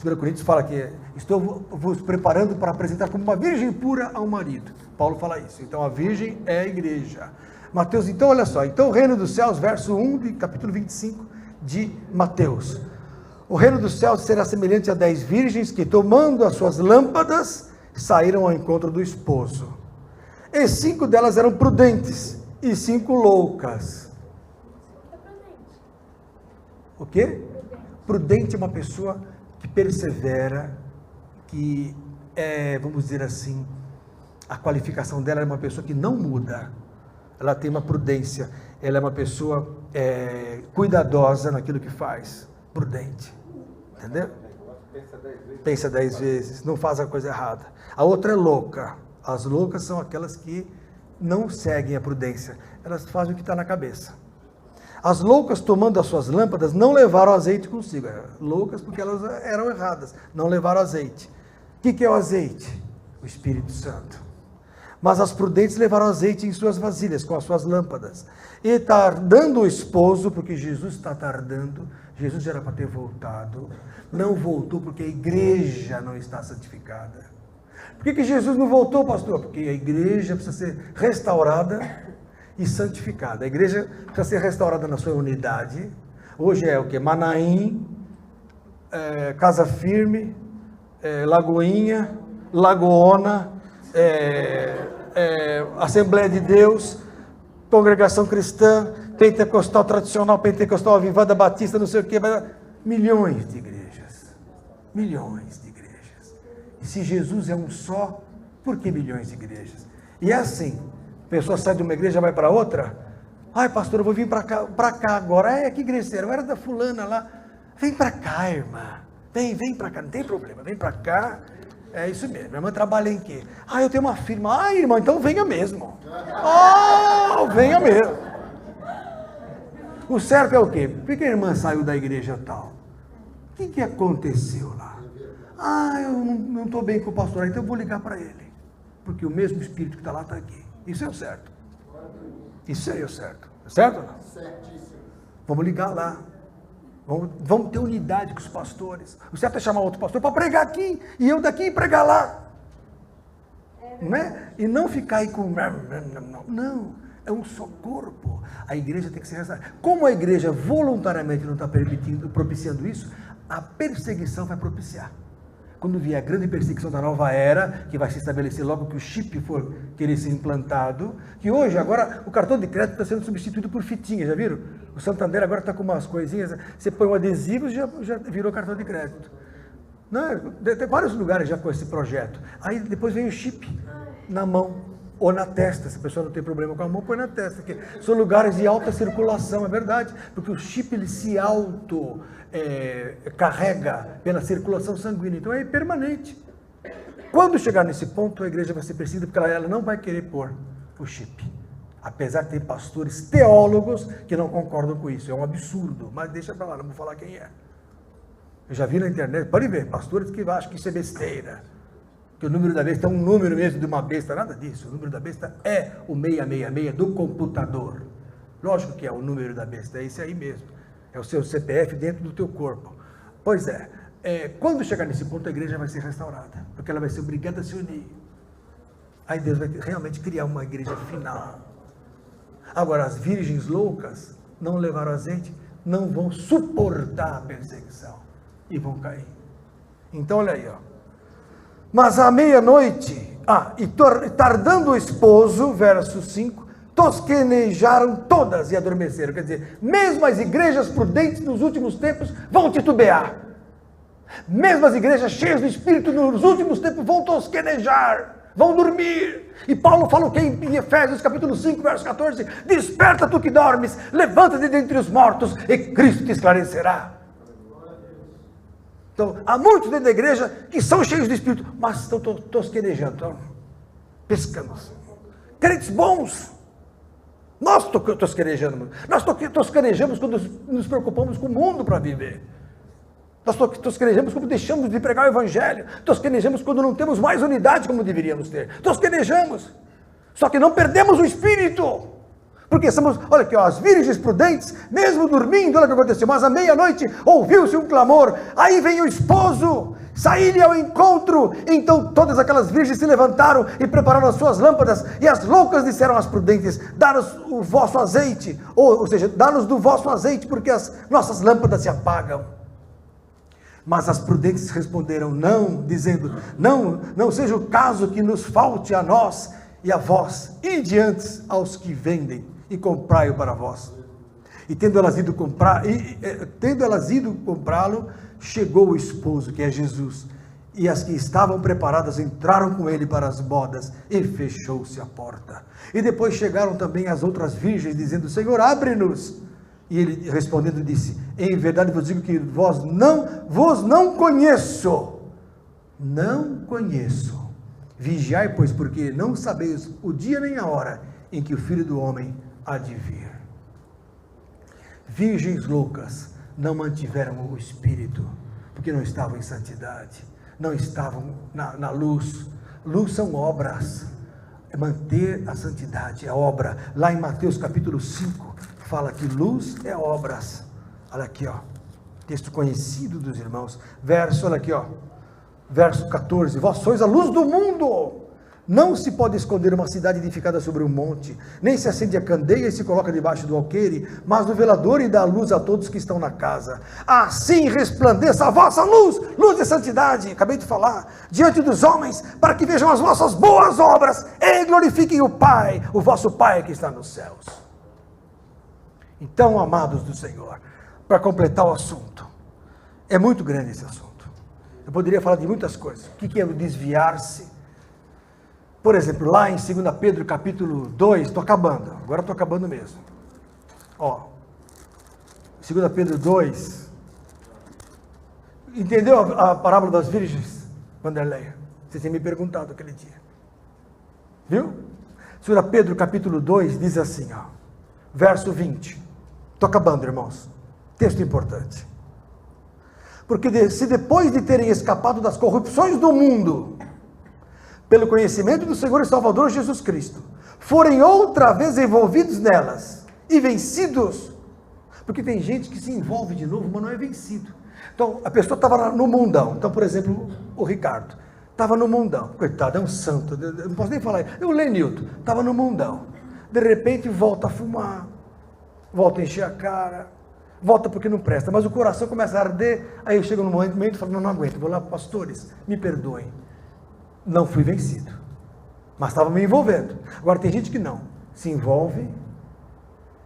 2 Coríntios fala que estou vos preparando para apresentar como uma virgem pura ao marido. Paulo fala isso. Então a virgem é a igreja. Mateus, então olha só. Então o reino dos céus, verso 1 de capítulo 25 de Mateus. O reino dos céus será semelhante a 10 virgens que, tomando as suas lâmpadas, saíram ao encontro do esposo. E 5 delas eram prudentes, e 5 loucas. O quê? Prudente é uma pessoa que persevera, que é, vamos dizer assim, a qualificação dela é uma pessoa que não muda. Ela tem uma prudência, ela é uma pessoa cuidadosa naquilo que faz. Prudente, entendeu? Pensa 10 vezes, não faz a coisa errada. A outra é louca. As loucas são aquelas que não seguem a prudência, elas fazem o que está na cabeça. As loucas, tomando as suas lâmpadas, não levaram azeite consigo. Loucas porque elas eram erradas, não levaram azeite. O que é o azeite? O Espírito Santo. Mas as prudentes levaram azeite em suas vasilhas, com as suas lâmpadas. E tardando o esposo, porque Jesus está tardando, Jesus já era para ter voltado, não voltou porque a igreja não está santificada. Por que Jesus não voltou, pastor? Porque a igreja precisa ser restaurada e santificada. A igreja precisa ser restaurada na sua unidade. Hoje é o que? Manaim, Casa Firme, Lagoinha, Lagoona, Assembleia de Deus, Congregação Cristã, Pentecostal Tradicional, Pentecostal Avivada, Batista, não sei o que, milhões de igrejas, milhões de igrejas. E se Jesus é um só, por que milhões de igrejas? E é assim, a pessoa sai de uma igreja e vai para outra, ai pastor, eu vou vir para cá agora, que igreja será? Eu era da fulana lá, vem para cá, irmã, vem para cá, não tem problema, vem para cá. É isso mesmo, minha irmã trabalha em quê? Eu tenho uma firma. Irmã, então venha mesmo. Venha mesmo. O certo é o quê? Por que a irmã saiu da igreja tal? O que aconteceu lá? Eu não estou bem com o pastor, então eu vou ligar para ele. Porque o mesmo espírito que está lá está aqui. Isso é o certo. Isso é o certo. É certo ou não? Certíssimo. Vamos ligar lá. Vamos ter unidade com os pastores. O certo é chamar outro pastor para pregar aqui, e eu daqui pregar lá. Não é? E não ficar aí com... Não, é um só corpo. A igreja tem que ser restaurada. Como a igreja voluntariamente não está propiciando isso, a perseguição vai propiciar. Quando vier a grande perseguição da nova era, que vai se estabelecer logo que o chip for querer ser implantado, que hoje, agora, o cartão de crédito está sendo substituído por fitinha, já viram? O Santander agora está com umas coisinhas, você põe um adesivo e já virou cartão de crédito. Não, tem vários lugares já com esse projeto. Aí depois vem o chip na mão ou na testa, se a pessoa não tem problema com a mão, põe na testa, que são lugares de alta circulação, é verdade, porque o chip ele se carrega pela circulação sanguínea, então é permanente. Quando chegar nesse ponto, a igreja vai ser perseguida, porque ela não vai querer pôr o chip, apesar de ter pastores teólogos que não concordam com isso, é um absurdo, mas deixa para lá, não vou falar quem é. Eu já vi na internet, pode ver, pastores que acham que isso é besteira, que o número da besta é um número mesmo de uma besta, nada disso, o número da besta é o 666 do computador, lógico que é o número da besta, é esse aí mesmo, é o seu CPF dentro do teu corpo. Pois quando chegar nesse ponto a igreja vai ser restaurada, porque ela vai ser obrigada a se unir, aí Deus vai realmente criar uma igreja final. Agora as virgens loucas não levaram azeite, não vão suportar a perseguição e vão cair. Então olha aí, mas à meia-noite, e tardando o esposo, verso 5, tosquenejaram todas e adormeceram. Quer dizer, mesmo as igrejas prudentes nos últimos tempos vão titubear. Mesmo as igrejas cheias do Espírito nos últimos tempos vão tosquenejar, vão dormir. E Paulo fala o que em Efésios capítulo 5, verso 14, desperta tu que dormes, levanta-te dentre os mortos e Cristo te esclarecerá. Então, há muitos dentro da igreja que são cheios de Espírito, mas estão tosquenejando, estão pescando. Crentes bons. Nós tosquenejamos. Nós tosquenejamos quando nos preocupamos com o mundo para viver. Nós tosquenejamos quando deixamos de pregar o Evangelho. Tosquenejamos quando não temos mais unidade como deveríamos ter. Tosquenejamos. Só que não perdemos o Espírito. Porque somos, olha aqui, as virgens prudentes, mesmo dormindo, olha o que aconteceu, mas à meia-noite ouviu-se um clamor, aí vem o esposo, saí-lhe ao encontro, então todas aquelas virgens se levantaram e prepararam as suas lâmpadas, e as loucas disseram às prudentes, dá-nos o vosso azeite, ou seja, dá-nos do vosso azeite, porque as nossas lâmpadas se apagam. Mas as prudentes responderam não, dizendo, não seja o caso que nos falte a nós e a vós, e diante aos que vendem, e comprai-o para vós. E tendo elas ido comprá-lo, chegou o esposo, que é Jesus, e as que estavam preparadas entraram com ele para as bodas, e fechou-se a porta. E depois chegaram também as outras virgens, dizendo, Senhor, abre-nos. E ele respondendo disse, em verdade vos digo que vos não conheço. Não conheço. Vigiai, pois, porque não sabeis o dia nem a hora em que o Filho do Homem há de vir. Virgens loucas não mantiveram o Espírito, porque não estavam em santidade, não estavam na luz. Luz são obras, É manter a santidade, é obra. Lá em Mateus capítulo 5, fala que luz é obras. Olha aqui, ó. Texto conhecido dos irmãos. Olha aqui, ó. Verso 14. Vós sois a luz do mundo. Não se pode esconder uma cidade edificada sobre um monte, nem se acende a candeia e se coloca debaixo do alqueire, mas no velador e dá luz a todos que estão na casa. Assim resplandeça a vossa luz, luz de santidade, acabei de falar, diante dos homens, para que vejam as vossas boas obras e glorifiquem o Pai, o vosso Pai que está nos céus. Então, amados do Senhor, para completar o assunto, é muito grande esse assunto. Eu poderia falar de muitas coisas. O que é o desviar-se? Por exemplo, lá em 2 Pedro capítulo 2, estou acabando, agora estou acabando mesmo. Ó, 2 Pedro 2, entendeu a parábola das virgens, Vanderlei? Você tinha me perguntado aquele dia. Viu? 2 Pedro capítulo 2 diz assim, ó, verso 20. Estou acabando, irmãos. Texto importante. Porque se depois de terem escapado das corrupções do mundo, pelo conhecimento do Senhor e Salvador Jesus Cristo, forem outra vez envolvidos nelas e vencidos, porque tem gente que se envolve de novo, mas não é vencido. Então, a pessoa estava no mundão. Então, por exemplo, o Ricardo estava no mundão, coitado, é um santo, eu não posso nem falar, o Lenilton estava no mundão, de repente volta a fumar, volta a encher a cara, volta porque não presta, mas o coração começa a arder, aí eu chego no momento e falo, não aguento, vou lá, pastores, me perdoem, não fui vencido, mas estava me envolvendo. Agora tem gente que não, se envolve,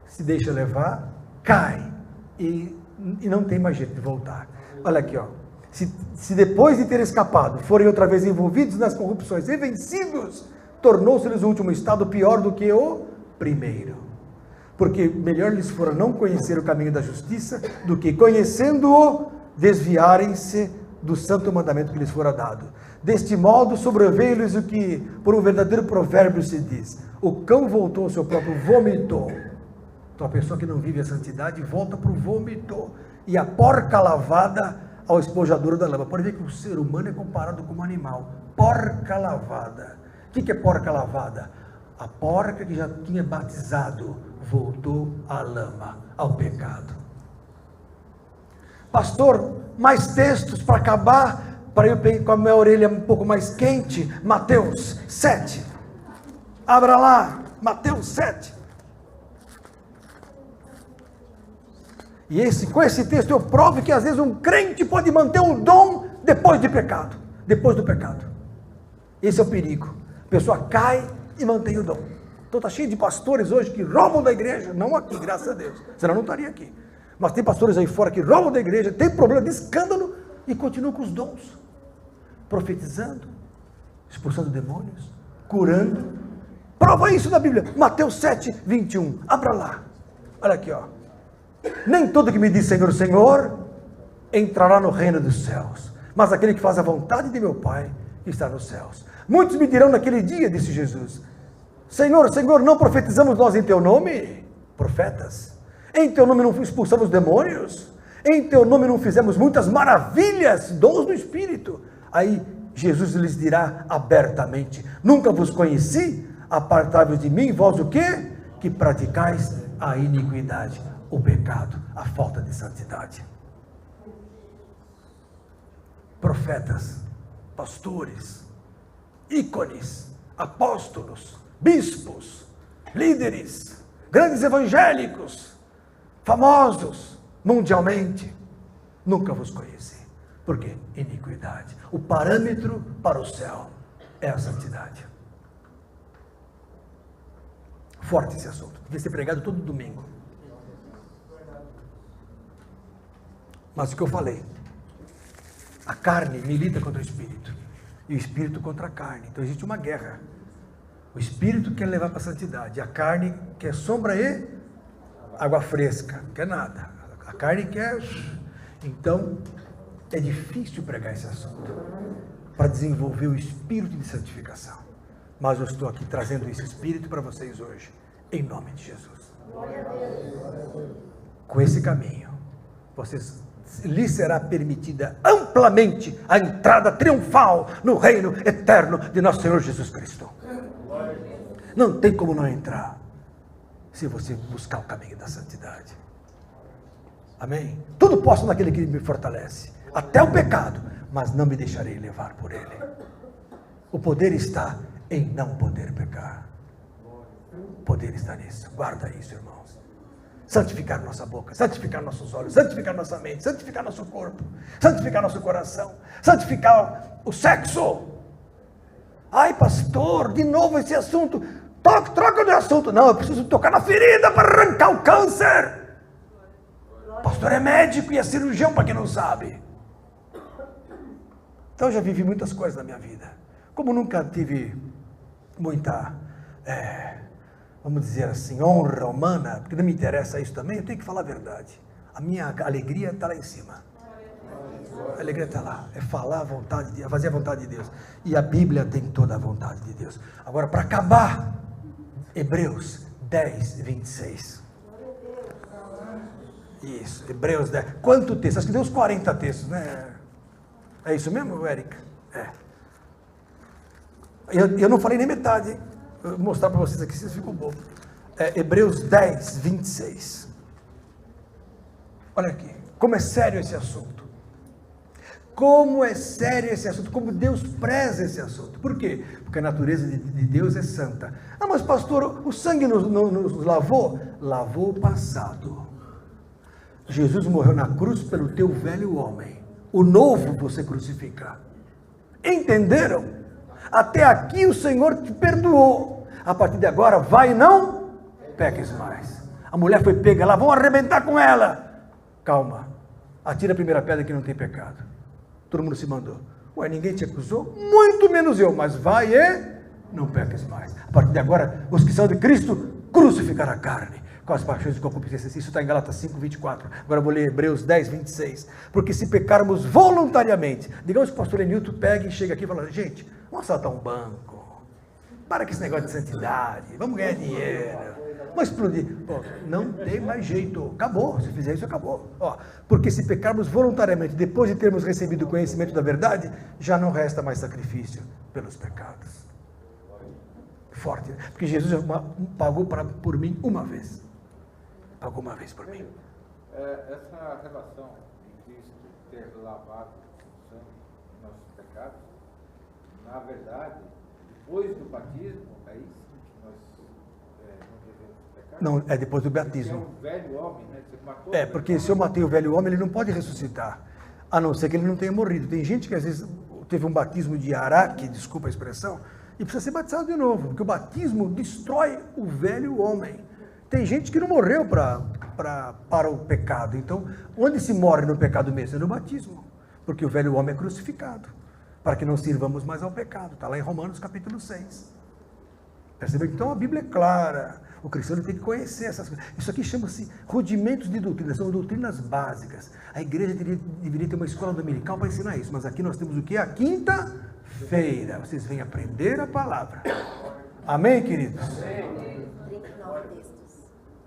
se deixa levar, cai, e não tem mais jeito de voltar. Olha aqui, ó, se depois de ter escapado, forem outra vez envolvidos nas corrupções e vencidos, tornou-se-lhes o último estado pior do que o primeiro. Porque melhor lhes fora não conhecer o caminho da justiça, do que conhecendo-o, desviarem-se do santo mandamento que lhes fora dado. Deste modo sobreveio-lhes o que por um verdadeiro provérbio se diz: o cão voltou ao seu próprio vômito. Então a pessoa que não vive a santidade volta para o vômito, e a porca lavada ao esponjador da lama. Pode ver que o ser humano é comparado com um animal. Porca lavada. O que é porca lavada? A porca que já tinha batizado voltou à lama, ao pecado. Pastor, mais textos para acabar, para eu com a minha orelha um pouco mais quente. Mateus 7. Abra lá, Mateus 7. E com esse texto eu provo que às vezes um crente pode manter um dom depois do pecado. Esse é o perigo. A pessoa cai e mantém o dom. Então está cheio de pastores hoje que roubam da igreja, não aqui, graças a Deus, senão não estaria aqui. Mas tem pastores aí fora que roubam da igreja, tem problema de escândalo e continuam com os dons. Profetizando, expulsando demônios, curando. Prova isso na Bíblia, Mateus 7, 21. Abra lá. Olha aqui, ó. Nem todo que me diz Senhor, Senhor, entrará no reino dos céus, mas aquele que faz a vontade de meu Pai que está nos céus. Muitos me dirão naquele dia, disse Jesus: Senhor, Senhor, não profetizamos nós em teu nome? Profetas. Em teu nome não expulsamos demônios? Em teu nome não fizemos muitas maravilhas, dons do Espírito? Aí Jesus lhes dirá abertamente: nunca vos conheci, apartai-vos de mim, vós o quê? Que praticais a iniquidade, o pecado, a falta de santidade. Profetas, pastores, ícones, apóstolos, bispos, líderes, grandes evangélicos, famosos mundialmente, nunca vos conheci. Por quê? Iniquidade. O parâmetro para o céu é a santidade. Forte esse assunto, devia ser pregado todo domingo. Mas o que eu falei, a carne milita contra o espírito, e o espírito contra a carne. Então existe uma guerra. O espírito quer levar para a santidade, a carne quer sombra e água fresca, não quer nada. A carne quer. Então é difícil pregar esse assunto para desenvolver o espírito de santificação. Mas eu estou aqui trazendo esse espírito para vocês hoje, em nome de Jesus. Com esse caminho, lhe será permitida amplamente a entrada triunfal no reino eterno de nosso Senhor Jesus Cristo. Não tem como não entrar se você buscar o caminho da santidade. Amém? Tudo posso naquele que me fortalece, até o pecado, mas não me deixarei levar por ele. O poder está em não poder pecar. O poder está nisso. Guarda isso, irmãos. Santificar nossa boca, santificar nossos olhos, santificar nossa mente, santificar nosso corpo, santificar nosso coração, santificar o sexo. Ai, pastor, de novo esse assunto. Troca de assunto. Não, eu preciso tocar na ferida para arrancar o câncer. O pastor é médico e é cirurgião, para quem não sabe. Então eu já vivi muitas coisas na minha vida. Como nunca tive muita, vamos dizer assim, honra humana, porque não me interessa isso também, eu tenho que falar a verdade. A minha alegria está lá em cima. A alegria está lá, é falar a vontade de, fazer a vontade de Deus. E a Bíblia tem toda a vontade de Deus. Agora, para acabar, Hebreus 10, 26. Isso, Hebreus 10. Quanto texto? Acho que deu uns 40 textos, né? É isso mesmo, Érica? É. Eu não falei nem metade, hein? Eu vou mostrar para vocês aqui, vocês ficam bobos. Hebreus 10, 26. Olha aqui, como é sério esse assunto. Como é sério esse assunto, como Deus preza esse assunto. Por quê? Porque a natureza de Deus é santa. Ah, mas pastor, o sangue nos lavou? Lavou o passado. Jesus morreu na cruz pelo teu velho homem. O novo você crucifica. Entenderam? Até aqui o Senhor te perdoou. A partir de agora, vai e não peques mais. A mulher foi pega lá, vão arrebentar com ela. Calma, atira a primeira pedra que não tem pecado. Todo mundo se mandou. Ué, ninguém te acusou? Muito menos eu, mas vai e não peques mais. A partir de agora, os que são de Cristo, crucificaram a carne com as paixões e concupiscências. Isso está em Gálatas 5, 24. Agora eu vou ler Hebreus 10, 26. Porque se pecarmos voluntariamente, digamos que o pastor Enilton pega e chega aqui e fala, gente, vamos assaltar um banco, para com esse negócio de santidade, vamos ganhar dinheiro, vamos explodir. Pô, não tem mais jeito, acabou, se fizer isso acabou. Porque se pecarmos voluntariamente, depois de termos recebido o conhecimento da verdade, já não resta mais sacrifício pelos pecados. Forte, né? Porque Jesus pagou por mim uma vez. Pagou uma vez por mim. Essa relação de Cristo ter lavado o sangue dos nossos pecados, na verdade, depois do batismo, é isso que nós não devemos pecar? Não, é depois do batismo. Porque é um velho homem, né? Você matou porque se eu matei o velho homem, ele não pode ressuscitar. A não ser que ele não tenha morrido. Tem gente que às vezes teve um batismo de araque, desculpa a expressão, e precisa ser batizado de novo, porque o batismo destrói o velho homem. Tem gente que não morreu para o pecado. Então, onde se morre no pecado mesmo? É no batismo. Porque o velho homem é crucificado. Para que não sirvamos mais ao pecado. Está lá em Romanos capítulo 6. Percebeu? Então a Bíblia é clara. O cristão tem que conhecer essas coisas. Isso aqui chama-se rudimentos de doutrina. São doutrinas básicas. A igreja deveria ter uma escola dominical para ensinar isso. Mas aqui nós temos o quê? A quinta-feira. Vocês vêm aprender a palavra. Amém, queridos? Amém.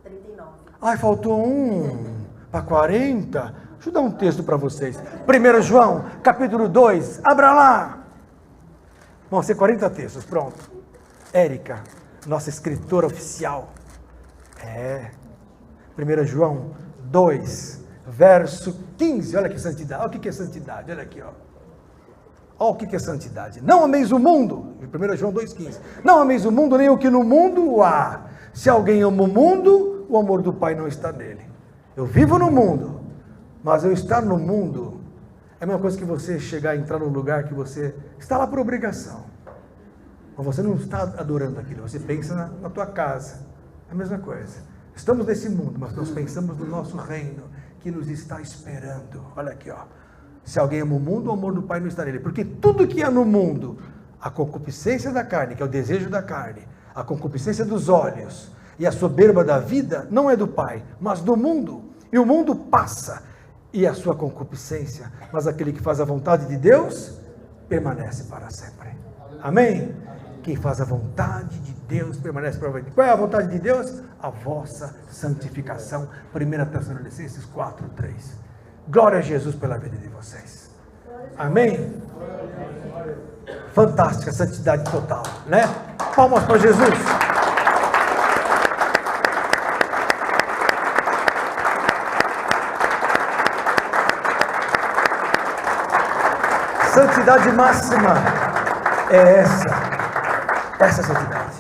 39. Ai, faltou um para 40. Deixa eu dar um texto para vocês. 1 João, capítulo 2. Abra lá. Vão ser 40 textos, pronto. Érica, nossa escritora oficial. 1 João 2, verso 15. Olha que santidade. Olha o que é santidade. Olha aqui, ó. Olha o que é santidade. Não ameis o mundo. 1 João 2,15. Não ameis o mundo, nem o que no mundo há. Se alguém ama o mundo, o amor do Pai não está nele. Eu vivo no mundo, mas eu estar no mundo é a mesma coisa que você chegar e entrar num lugar que você está lá por obrigação. Mas você não está adorando aquilo, você pensa na tua casa. É a mesma coisa. Estamos nesse mundo, mas nós pensamos no nosso reino que nos está esperando. Olha aqui, ó. Se alguém ama o mundo, o amor do Pai não está nele. Porque tudo que há no mundo, a concupiscência da carne, que é o desejo da carne, a concupiscência dos olhos e a soberba da vida, não é do Pai, mas do mundo. E o mundo passa, e a sua concupiscência, mas aquele que faz a vontade de Deus, permanece para sempre. Amém? Quem faz a vontade de Deus, permanece para sempre. Qual é a vontade de Deus? A vossa santificação. 1 Tessalonicenses 4:3. Glória a Jesus pela vida de vocês. Amém? Fantástica, santidade total, né? Palmas para Jesus. Santidade máxima é essa santidade.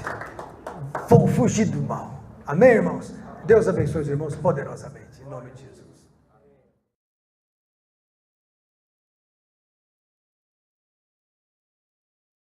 Fugir do mal. Amém, irmãos? Deus abençoe os irmãos poderosamente, em nome de Jesus.